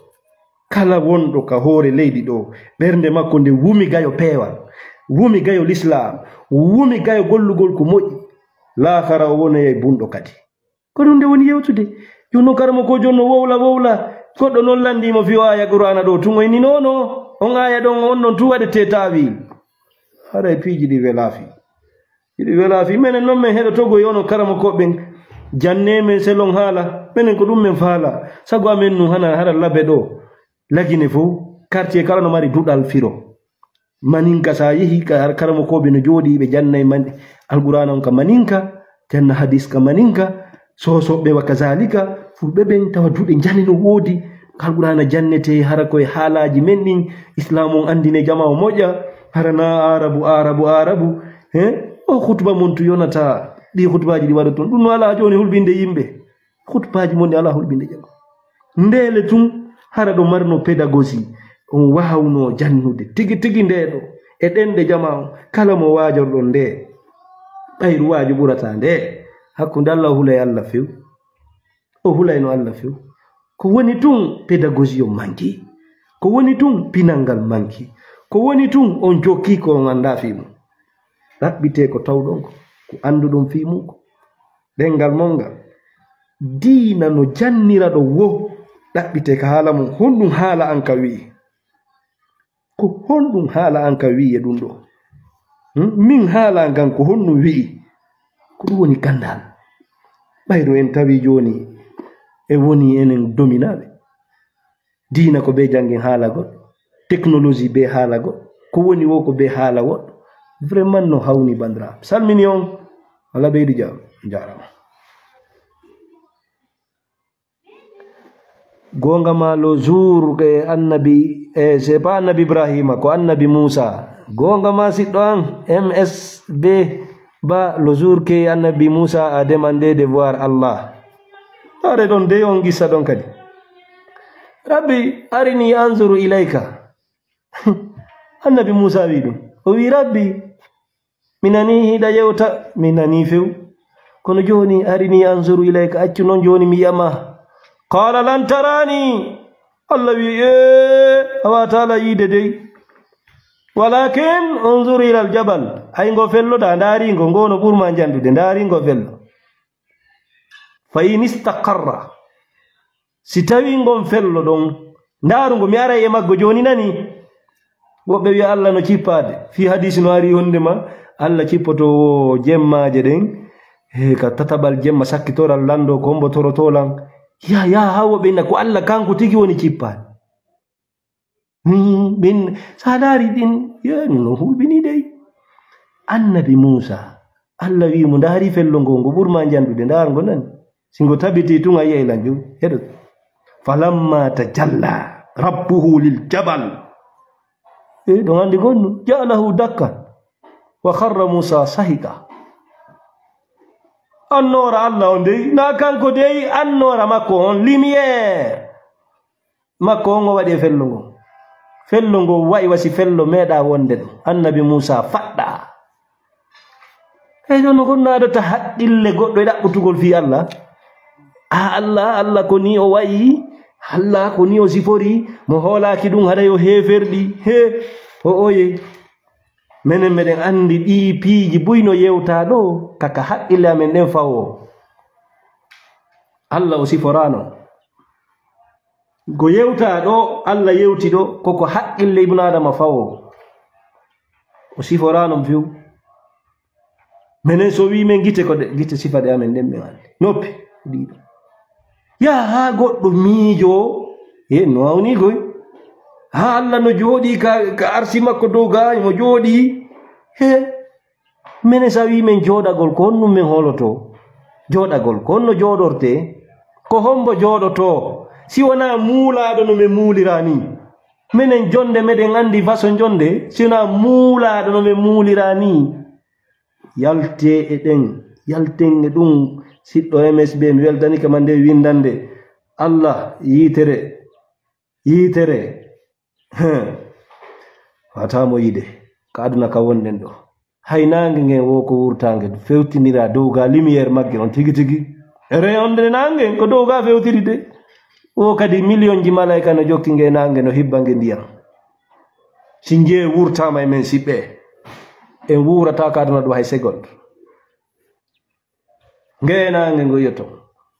kala wonɗo ka hoore leydi ɗo ɓernde makko nde wumi gayo peewal, wumi gayo l'islam, wumi gayo gollugol ko moƴƴi, laakara o wonoye bunɗo kadi. ko ɗum nde woni yewtude. jonno karamo ko jonno wowla goɗɗo noon landimo fi o aya qur'ana ɗo tumoy ni nono on aya ɗon on ɗon tu waɗete ta'wil. haray piiji ɗi wela fi menen noon min heɗo togoy ono karamo koɓɓen janne men selon haala menen ko ɗum men faala sago amen nu hara labe ɗo lagine fof quartier kala no mari duɗal firo maninka sa yehi ka karamo koɓe no jooɗi ɓe jannay alqur'ana on ka maninka, janna hadis ka maninka, sosoɓe wa kazalika fulɓe ɓen tawa duɗe jane no woodi alqur'ana jannete hara koye haalaji men ɗin islam on andine jama o moƴƴa harana arabu o khutba mon tu yonata ɗi khutbaji ɗi waɗa toon ɗum no ala joni hulɓinde yimɓe khutbaji mon ɗi ala hulɓinde jama ndele tun hara ɗo marno pédagogie on wawno jannude tigi ndeɗo e ɗenɗe jama on kala mo wajorɗon nde ɓayru waji ɓurata nde hakkude Allah hulay Allah few o hulayno Allah few. ko woni tun pédagogie o manki, ko woni tun pinangal manki, ko woni tun on jokki ko on anda fimu ɗaɓɓite ko tawɗon ko anduɗon fimu ko ɗengal mongal diina no jannira ɗo wo ɗaɓɓite ka haala mum honɗum haala an ka wi'i ko honɗum haala an ka wi'i e ɗum ɗo min haala ngan ko honɗum wi'i ko ɗum woni gandal. ɓayro en tawi joni e woni enen dominaɓe diina ko be jangin haala goɗɗo, technologie be haala goɗɗo, ko woni wo ko be haala woɗɗo. vraiment no hawni bandiraɓe. salmini on Allah ɓeydu jam jarama. gonga ma lo jour ke annabi c'est pas annabi Ibrahima ko annabi Musa. gonga ma siɗɗo an MSB ba le jour que annabi Musa a demandé de voir Allah. are ɗon de on gissa ɗon kadi rabbi arini anzuru ilayka annabi Musa wi ɗum o wi rabbi minani hiɗa yewta minani few kono joni arini anzuru ilayka accu noon joni mi yiyama. qala lan tarani Allah wi a watala yiide dey walakin unzur ila aljabal ay ngo felloɗa ndaringo ngono ɓurma jandude ndaringo fello fa in istaqarra si tawi ngon fello ɗon ndarugo mi ara e maggo joni nani. woɓɓe wiya Allah no cippade fi hadisi no ari hondema Allah cippoto jemmaje ɗen ka tataɓal jemma sakkitoral lando ko hombotorotolan ya ha woɓe inna ko Allah kanko tigi woni cippade. min sadari din ya no hulbini dey annabi Musa Allah wi mo ndari fello ngo burma jandude ndar ngo nan singo tabiti tunga yelanju hedo falamma tajalla rabbuhu lil jabal don andi gonno ja'alahu dakkan wa kharra Musa sahika annora Allah on dey na kanko dey annora makko on lumiere makko on wadi fello ngo wayi wasi fello meda wonde do annabi Musa fadda don ko naado ta haqqille goddo e dabbutugol fi Allah Allah ko ni o wayi Allah ko ni o sifori mo holaki dum hada yo heferdi o oye menen meden andi di piiji buyno yewta do kaka haqqille amen den fawo Allah o siforano go yewta do Allah yewti do koko haqqille ibn adama fawo o siforano fiu menen so wi men gite ko gite sifade amen den be andi noppi dido ya ha goddo miijo no awni goy ha Allah no jodi ka arsi makko do gaay mo jodi menen sa wi men jodagol ko num men holoto jodagol ko no jodorte ko hombo jodoto si wona muulado no men muulirani menen jonde meden andi façon jonde si wona muulado no men muulirani yalte yalten dum siddo MSB mi weldani ka mande windande Allah yitere wata mo yide ka aduna ka wonden do haynange ngen wo ko wurtange fewtinira dow ga lumiere magge on tigi ere onde nange ko dow ga fewtiride o kadi million ji malaika no jokki nge nange no hibbange ndiyam sinje wurtama e men sibbe en wurata ka aduna do hay second ngenange ngo yotto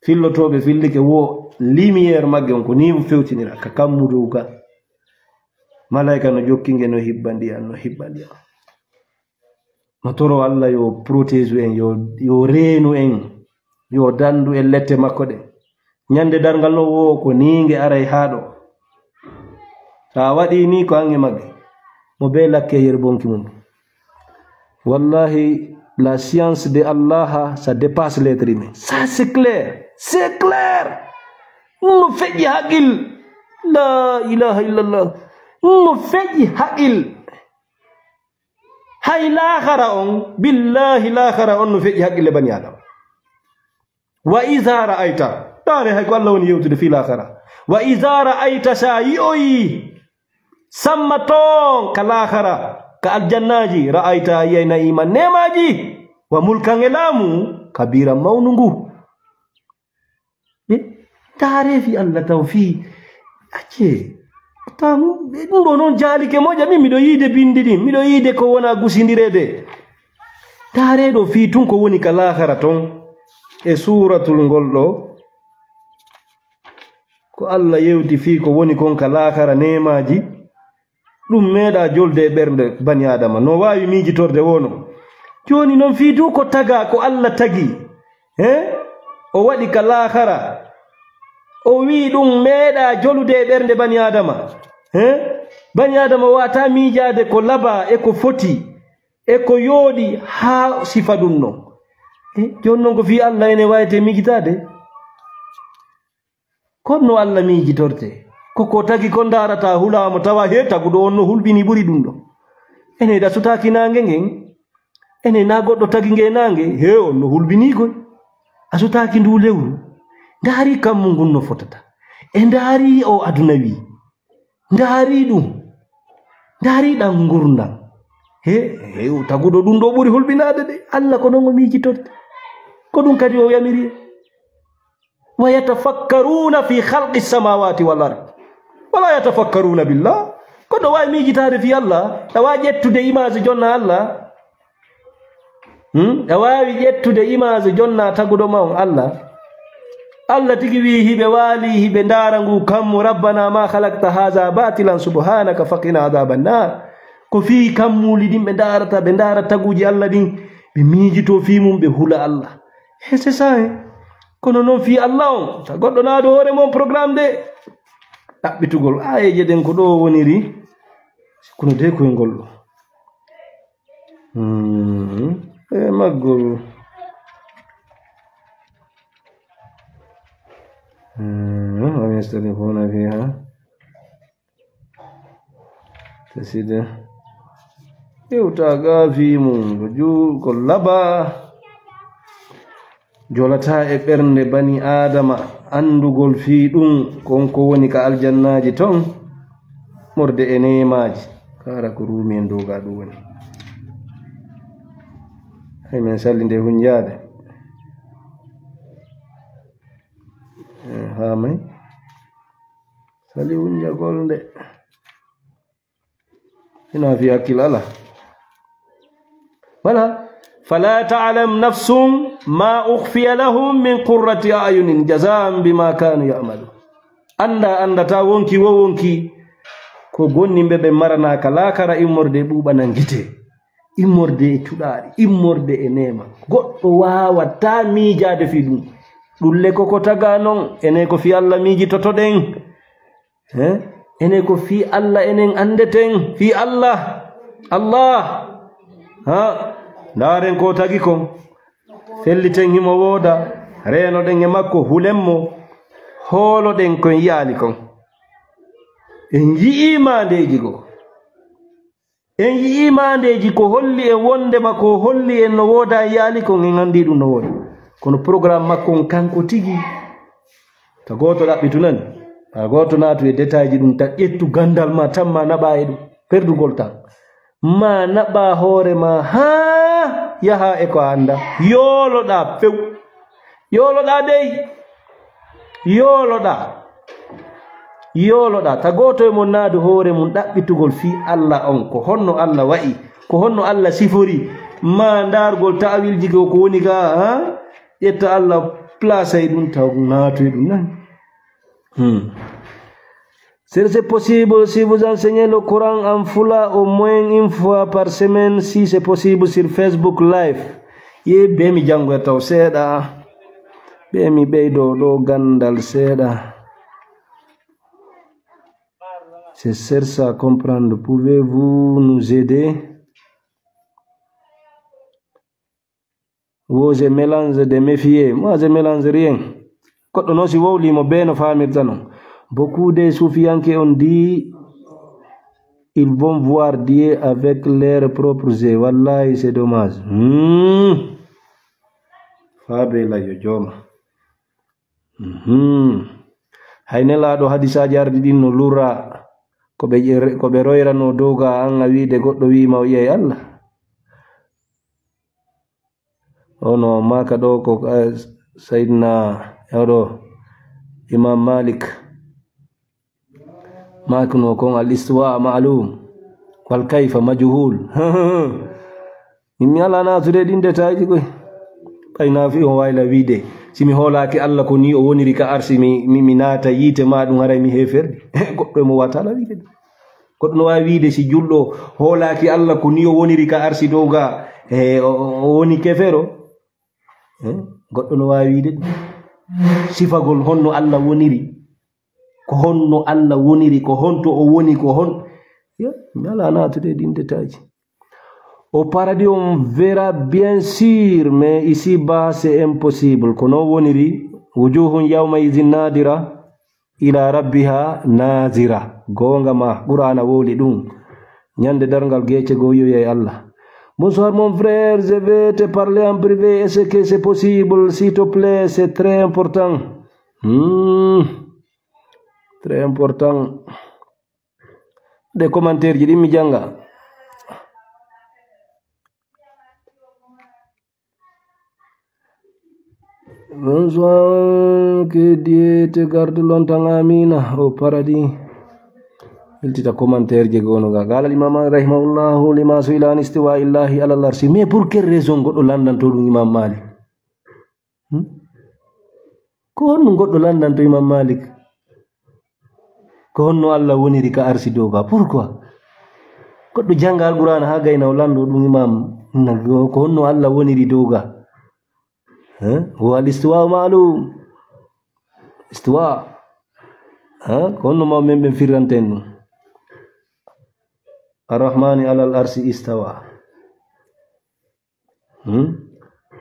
fillotobe fillike wo lumiere magge on ko ni fewtinira ka kammudu ka malaika no jokkinge no hibbandi no toro Allah yo protège en yo reenu en yo dandu en lette makko de nyande dargal no wo ko ninge aray haado ta wadi ni ko ange magge mo be lakke yerbonki mum wallahi la science de Allah ça dépasse l'être humain ça c'est clair no feji haqil la ilaha illallah no feji haqil hay la khara on billahi la khara on no feji haqil bani adam wa idha ra'aita tare hay ko Allah woni yewtude fi la khara wa idha ra'aita sa'i sammaton kala khara ka aljannaji ra'aita yayna iman nemaji wa mulkan elamu kabira maunungu tare fi Allah tawfi ace tamu ndo non jali ke moja mimi do yide bindidi mi do yide ko wona gusindirede tare do fi tun ko woni kala kharaton e suratul goldo ko Allah yewti fi ko woni kon kala khara nemaji dum meda jolde bernde bani adama no wawi miji torde wono joni non fi du ko taga ko Allah tagi o wadi kala khara o wi dum meda jolude bernde bani adama bani adama wata mijade ko laba e ko foti e ko yodi ha sifa dum no jonnon ko fi Allah ene wayte mijitade konno Allah miji torte koko tagi ko darata hulamo tawa he tagudo onno hulbini buri dum do ene da sutaki nange ngen ene na goddo tagi nge nange he onno hulbini ko asutaki ndu lewru ndari kam mungun no fotata e ndari o aduna wi ndari dum ndari dan gurna he tagudo dum do buri hulbinade de Allah ko non miji torte ko dum kadi o yamiri wa yatafakkaruna fi khalqi samawati wal ard wala yatafakkaruna billah ko do way miji tare fi Allah tawa jettude image jonna Allah tawawi jettude image jonna tagudo ma Allah Allah tigi wi hibe wali hibe ndarangu kam rabbana ma khalaqta hadha batilan subhanaka faqina adhaban nar ko fi kam mulidin be ndarata be ndara taguji Allah din be mijito fi mum be hula Allah c'est ça kono non fi Allah on ta goddo na do hore mon programme de ɗaɓɓitugol ayeje ɗen ko ɗo woniri kono de koye ngol ɗo maggol ويستلفون فيها تسيده yewtaga fi mum ju ko laba jolata e ɓernde bani adama andugol fi ɗum konko woni ka aljannaji ton morde e nemaji kara ko rumi en doga ɗum woni hay men salli nde hunjade ha may sali hunjagol nde ina fi hakkil ala wala fala ta'lam nafsum ma ukhfiya lahum min qurrati a'yunin jazaan bima kanu ya'malu andata wonki ko gonni be marana kala kara immorde buba nangite immorde e tudari immorde e nema goddo wawata miijade fi dum dulle ko taga non ene ko fi Allah miiji totoden ene ko fi Allah enen andeten fi Allah ha ndaren ko tagi kon felliten himo woda reno den e makko hulemmo holo den kon yaali kon en yi imandeji ko holli e wonde makko holli en no woda yaali kon en andi dum no woda kono programme makko kanko tigi to goto dabbitunani a goto naatu e détail ji dum ta ƴettu gandal ma tamma naba e dum perdugol tan ma naba hoore ma ha yaha e ko anda yoloda few yoloda dey yoloda ta goto e mon naadu hoore mun dabbitugol fi Allah on ko honno Allah wa'i ko honno Allah sifori ma ndargol ta'wilji ko woni ga ha ƴetta Allah place e dum taw naatu e dum nan C'est possible si vous enseignez le Coran en fula au moins une fois par semaine, si c'est possible sur Facebook Live. Ye bemi jango taw seda. Bemi beydo do gandal seda. C'est ça à comprendre. Pouvez-vous nous aider? Vous je mélange de méfier. Moi je mélange rien. Quand on si wawli mo beno famirta non. Beaucoup de soufianke ont dit ils vont voir Dieu avec leurs propres yeux. Wallahi, c'est dommage. Fabe la yo joma. Haynela do hadisa jardi din no lura ko be royra no doga an wiide goddo wi ma wi'ay Allah. Ono maka do ko Sayyidina Yawdo Imam Malik ما كنوا كون الاستواء معلوم والكيف مجهول نمي على ناس دين دتاجي كوي باينا في هو وايلا ويدي سيمي هولاكي الله كوني او وني ريكا ارسي مي ناتا ييته ما دum haray mi heferdi goddo mo wata la wiide goddo no wawi wiide si juldo holaaki Allah koni o woni rika arsi doga o woni kefero goddo no wawi wiide sifagol honno Allah woniri ko honno Allah woniri ko honto o woni ko hon yala natude din détail au paradis on verra bien sûr mais ici bas c'est impossible kono woniri wujuhun yawma idhin nadira ila rabbiha nazira gonga ma qur'ana woli dum nyande dargal gece go yoy Allah. Bonsoir mon frère, je vais te parler en privé, est-ce que c'est possible s'il te plaît, c'est très important. Très important. Des commentaires jidi mi janga. Bonsoir, que Dieu te garde longtemps, amina, au paradis. Il tita commentaire je gono ga gala imam rahimahullahu lima suila istiwa illahi ala al-arshi. Mais pour quelle raison goddo landanto dum Imam Malik? Ko honno goddo landanto Imam Malik? Ko honno Allah woni rika arsi doga. Pourquoi? Goddo janga al-Qur'an ha gayna lando dum imam nago ko honno Allah woni ri doga. Wa al-istiwa ma'lum. Istiwa kono ma men ben firranten dum arrahmani alal arsi istawa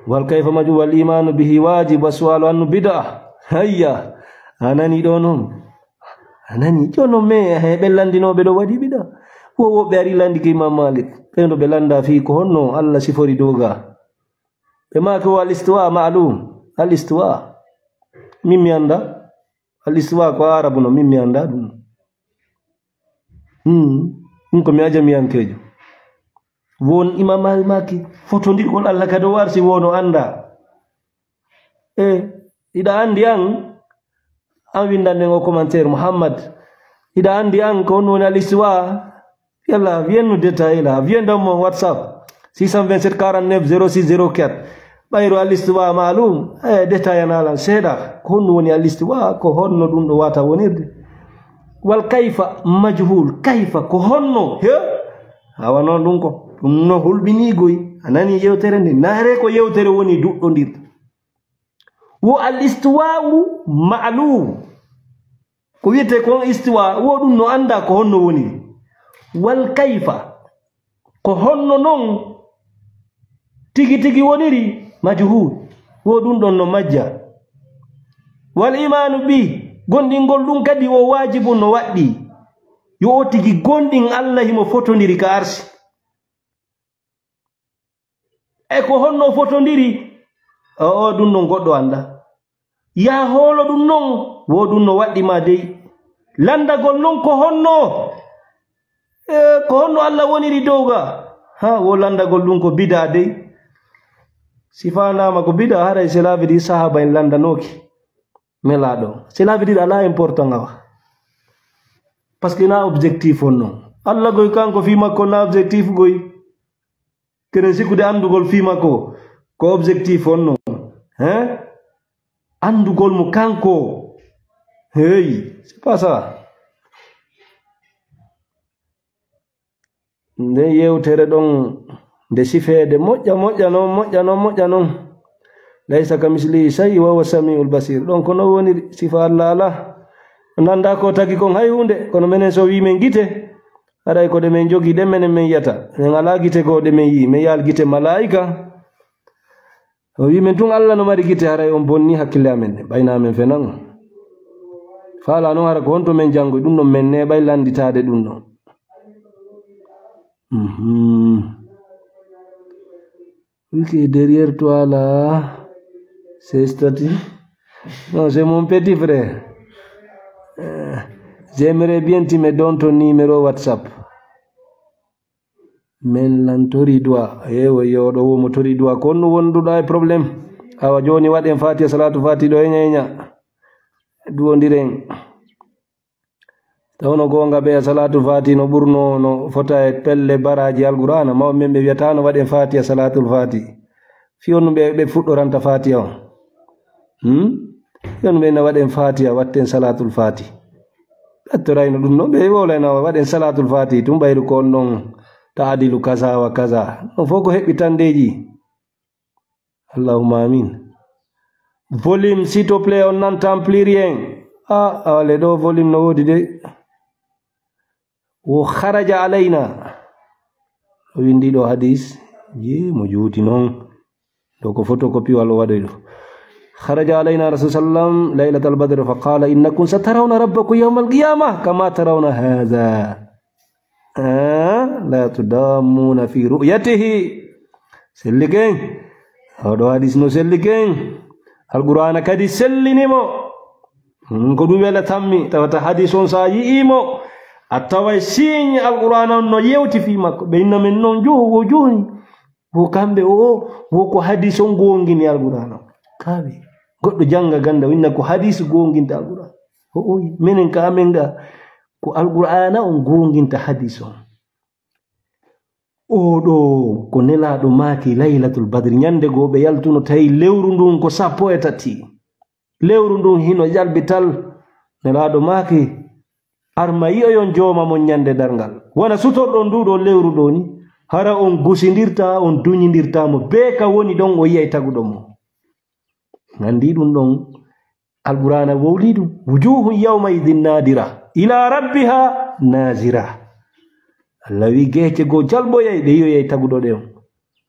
wal kayfa maju wal iman bihi wajib waswalu an bid'ah hayya anani do non anani jono me he bellandinobe do wadi bid'ah wo be ari landi ki Imam Malik ɓeɗo ɓe landa fi ko honno Allah sifori doga ɓe maki o al istiwa ma'lum al istiwa min mi anda al istiwa ko arabu no min mi anda ɗum ɗum ko mi ajamiyankejo won Imam Malik maki fotodirgol Allah kadi o warsi wono anda iɗa andi an windande ngo commentaire Muhammad iɗa andi an ko honno woni al istiwa yalla viens-nous détailler là viens dans mon WhatsApp 627 49 06 04 ɓayro al-istiwa ma'lum détail nala seeɗa ko honno woni al-istiwa ko honno ɗum ɗo wata wonirde wal kayfa majhul kayfa ko honno awa noon ɗum ko ɗum no hulɓinigoy anani yewtere nde naare ko yewtere woni duɗɗodirde wo al-istiwa'u ma'lum ko wiyete kon istiwa wo ɗum no anda ko honno woniri wal kayfa ko honno non tigi tigi woniri majhul wo ɗum ɗon no majja wal imanu bi gondingol ɗum kadi o wajibu no waɗɗi yo o tigi gonɗin Allah himo fotodiri ka arsi ko honno fotodiri o ɗum non goɗɗo anda ya holo ɗum non wo ɗum no waɗɗima dey landagol non ko honno ko honno Allah woniri dowga wo landagol ɗum ko bida dey sifanama ko bida haray cela veut dire sahaba en landanoki melaɗo cela veut dire ala important ngawa parce que na objectif on non Allah goy kanko fi makko na objectif goy kene sikude andugol fi makko ko objectif on non andugol mo kanko c'est pas ça nde yewtere ɗon nde sifeede moƴƴa noon laysa kamislihi shay wa huwa samiul basir ɗon kono woni sifa Allah ala nanda ko tagi kon hay hunde kono menen so wi men gite aɗay ko ɗe men jogi ɗe menen men yiyata en ala gite ko ɗe men yi men yal gite malaika o wi men tun Allah no mari gite haray on bonni hakkille amen ne ɓayna men fenan faala noon hara ko honto men janngoy ɗum ɗon men neɓay landitade ɗum ɗon Oui, derrière toi là, c'est statut. Non, c'est mon petit frère. J'aimerais bien tu me donnes ton numéro WhatsApp. Men lantori doa. Ewa yo do mo tori doa kon wonduɗa e problème. Awa joni waɗen Fatiha salatu fati ɗo enya duwondiren. Tawno gonga be salatul fati no ɓurno no fota e pelle baraji alqur'ana maw men ɓe wiyata no waɗen fatiha salatul fati fiyon ɓe fuɗɗoranta fatiha o fiyon ɓe no waɗen fatiha watten salatul fati ɓettorayno ɗum no ɓe wolayno waɗen salatul fati tum ɓayru ko on ɗon taadilu kaza wa kaza no fof ko heɓɓitandeji allahumma amin volume s'il te plaît on n'entend plus rien awale ɗo volume no wodi de wo kharaja alayna o windi ɗo hadis mo juuti noon ɗo ko photocopie walla waɗoy ɗo kharaja alayna rasul sallam laylat albadr fa qala innakum satarawna rabbakum yawma alqiyamah kama tarawna hadha la tudammuna fi ru'yatihi selliken oɗo hadis no selliken alqur'ana kadi sellinimo ko ɗum wela tammi tawata hadis on sa yi'imo a taway signe alqur'ana on no yewti fi makko ɓe inna men noon wo joni wo kamɓe wo ko hadis on gongini alqur'ana kaɓe goɗɗo janga ganda winna ko hadis gonginta alqur'ana minen ka amen ga ko alqur'ana on gonginta hadis on oɗo ko nelaɗo maaki laylatul badri ñande goo ɓe yaltuno tawi lewru ndun ko 13 lewru ndun hino jalbital nelaɗo maaki arma yi'oyon jooma mon ñande darngal wona sutorɗon nduɗo lewru ɗo ni hara on gusidirta on duñidirtamo be ka woni ɗon o yiyay taguɗo mo gandi ɗum ɗon القرآن ووليد وجوه يومئذ نادرة إلى ربها نازرة الذي جه جو جلبو يديو يتغدو ديو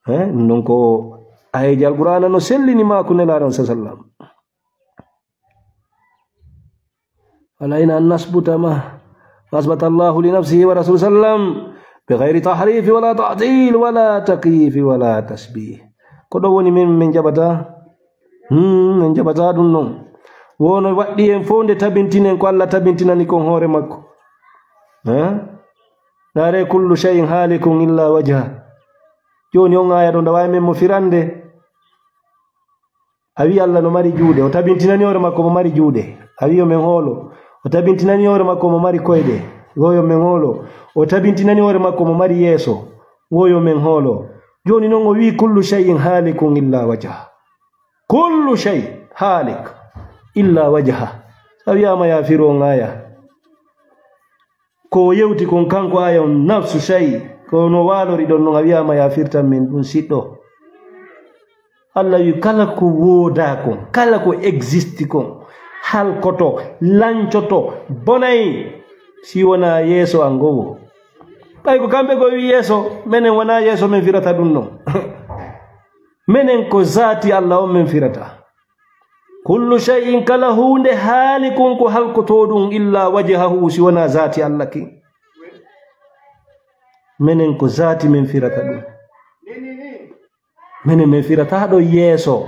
نونكو أي القرآن نسلني ما كنا لا رسول الله علينا أن نثبت ما أثبت الله لنفسه ورسول صلى الله عليه وسلم بغير تحريف ولا تعطيل ولا تكييف ولا تشبيه كدوني من جبتا دون wono waddi en fonde tabintinen ko Allah tabintinani kon hore makko dare kullu shay'in halikun illa wajha joni on aya do ndawa men mo firande awi Allah no mari juude o tabintinani hore makko mo mari juude awi o men holo o tabintinani hore makko mo mari koyde goyo men holo o tabintinani hore makko mo mari yeso goyo men holo joni non o wi kullu shay'in halikun illa wajha kullu shay halik illa wajha awiyama ya firo ngaya ko yewti kon kanko aya nafsu shay ko no walori don no awiyama ya firta min dun siddo Allah yu kala ko woda ko kala ko exist ko hal koto lanchoto bonay si wona yeso angowo bay ko kambe go yeso menen wona yeso men firata dun no menen ko zati Allah o men firata kullu shay'in kala hunde halikun ko halkotodun illa wajhahu siwana zati Allah ki menen ko zati men firata dum menen men firata do yeso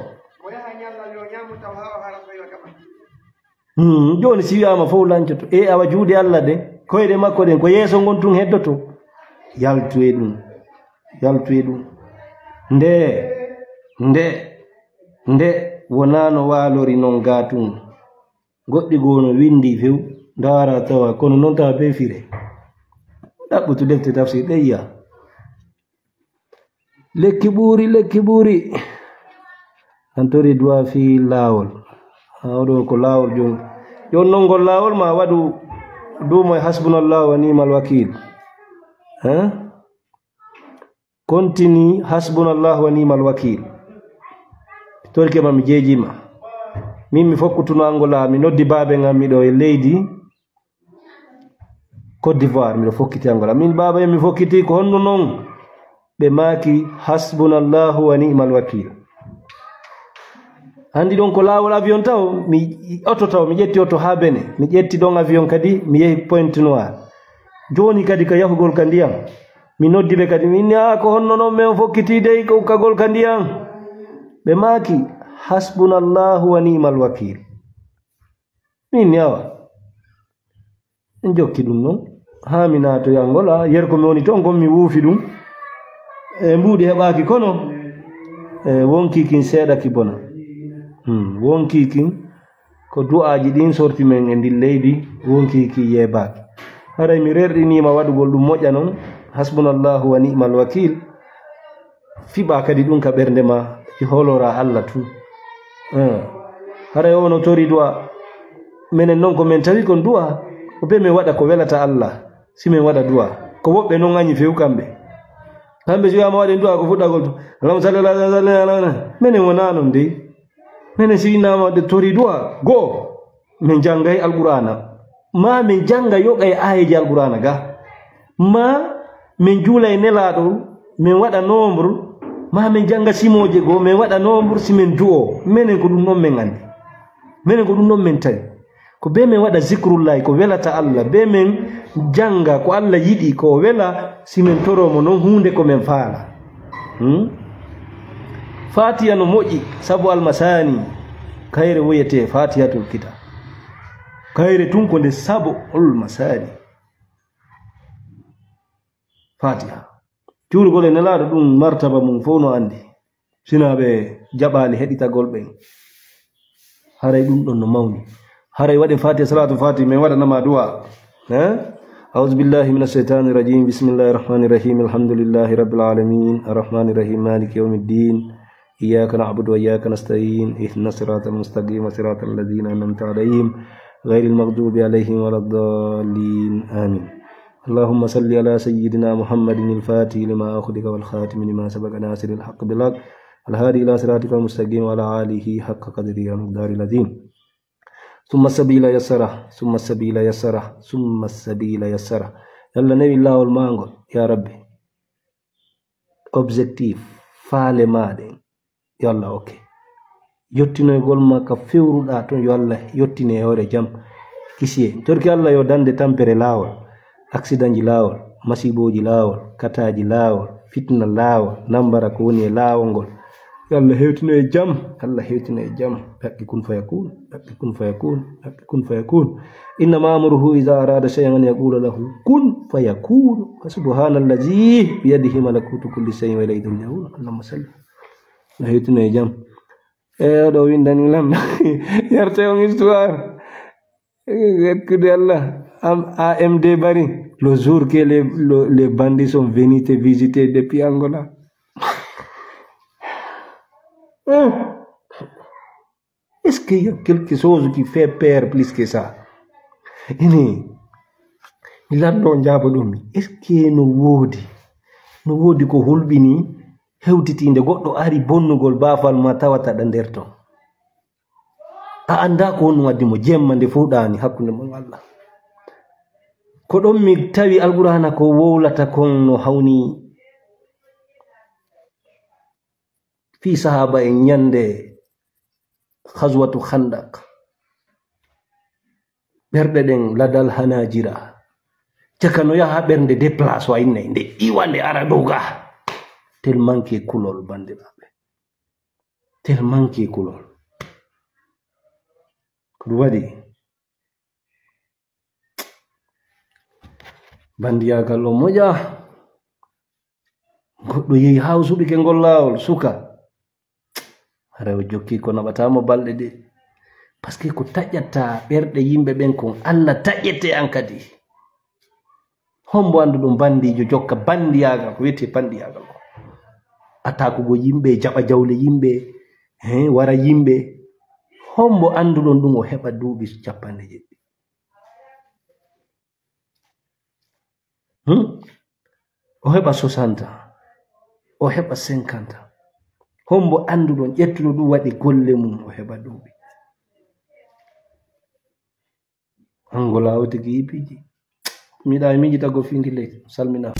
joni si wi'ama fo lancoto awa juude Allah de koyde makko den ko yeso gontun heddoto yaltu e dum nde wonano walori non gatun goddi gono windi few dara tawa kono non tawa be fire dabbutu defte tafsir deyya lekki buri antori dua fi lawol awdo ko lawol jon non gol lawol ma wadu du moy hasbunallahu wa ni'mal wakeel kontini hasbunallahu wa ni'mal wakeel tolke mam jejima min mi fokkutuno angola mi noddi baabe ngam mi do e leydi Côte d'Ivoire mi do fokkiti angola min baba mi fokkiti ko honno non be maki hasbunallahu wa ni'mal wakeel andi don ko lawol avion taw mi jetti auto ha bene mi jetti don avion kadi mi yehi Pointe Noire joni kadi ka yahugol kandiyam mi noddi be kadi min ko honno non men fokkiti dey ko kagol kandiyam be maki hasbunallahu wa ni'mal wakeel min yawa njokki dum non ha minato yangola yerko mi woni ton ko mi wuufi dum mbuudi hebaaki kono wonki kin seeda ki bona wonki kin ko du'aaji din sorti men e ndil leydi wonki ki yebaaki haray mi rerdinima wadugol dum moƴƴa non hasbunallahu wa ni'mal wakeel fiba kadi dum ka bernde ma holora Allah tu hare ono tori du'a menen non ko men tawi kon du'a ko be men wada ko welata Allah si men wada du'a ko wobbe non anyi few kambe si ma wadi du'a ko fuddagol Allahumma salli ala sayyidina menen wona non de menen si nama de tori du'a go men jangay alqur'ana ma men janga yogay ayaji alqur'ana ga ma men julay nelado men wada nombre ma men janga simoje go men wada nombre simen duo menen ko dum non men andi menen ko dum non men tay ko be men wada zikrullah ko welata Allah be men janga ko Allah yidi ko wela simen toromo non hunde ko men faala Fatiha no moji sabu almasani kayre woyete Fatihatul kitab kayre tun ko de sabu almasani Fatiha Jurgol en laado dum martaba mum fono andi sinabe jabali heditagol ben haray dum don no mawni haray wade Fatiha salatu Fatiha men wada nama du'a a'udzu billahi minash shaitani rajim bismillahir rahmanir rahim alhamdulillahi rabbil alamin arrahmanir rahim maliki yawmiddin iyyaka na'budu wa iyyaka nasta'in ihdinas siratal mustaqim siratal ladzina an'amta 'alaihim ghairil maghdubi 'alaihim waladdallin amin اللهم صل على سيدنا محمد الفاتح لما أخذك والخاتم لما سبق ناصر الحق بالحق الهادي إلى صراطك المستقيم وعلى آله حق قدره ومقداره العظيم summa sabila yassara summa sabila yassara summa sabila yassara yalla nawi lawol mangol ya rabbi objectif faale maɗen yo Allah ok yottinoygol ma ka fewruɗa ton yo Allah yottine hore jam kisiye torki Allah yo dande tampere lawol accident ji lawol masiboji lawol kataji lawol fitna lawol nambara ko woni e lawol ngol yo Allah hewtino e jam Allah hewtino e jam haqqi kun fayakun haqqi kun fayakun haqqi kun fayakun innama amruhu idha arada shay'an an yaqula lahu kun fayakun subhanallazi biyadihi malakutu kulli shay'in wa ilayhi turja'un Allahumma salli Allah hewtino e jam do windani lam yarte on histoire que Allah AMD bari le jour que les bandits sont venus te visiter depuis Angola. Est-ce qu'il y a quelque chose qui fait peur plus que ça? Il a don jabodumi. Est-ce que no wodi ko hulbini hewtitinde goddo ari bonnugol bafal ma tawata da nder ton. A anda ko on waddi mo jemmande fuudani hakkunde mon Allah. Ko don mi tawi alqur'ana ko wowlata kon no hawni fi sahaba en nyande khazwatu khandaq berde den ladal hanajira cakano yaha bernde déplace wa inne nde iwande aradoga tel manque kulol bandirabe tel manque kulol ko wadi bandiyagal o moƴa goɗɗo yehi hawsuɓe ke ngol lawol suka rew jokki ko naɓatamo balɗe de par ce que ko taƴƴata ɓerɗe yimɓe ɓen kon Allah taƴƴete an kadi hombo andu ɗum bandijo jokka bandiyagal ko wiyete bandiyagal ko attakugo yimɓe jaɓa jawle yimɓe wara yimɓe hombo anduɗon ɗum o heɓa duuɓi 50 o heɓa 60 o heɓa 50 hombo anduɗon ƴettuɗo ɗum waɗi golle mum o heɓa duuɓi angola o tigi yipiji miɗa mijita go findi leydi salmina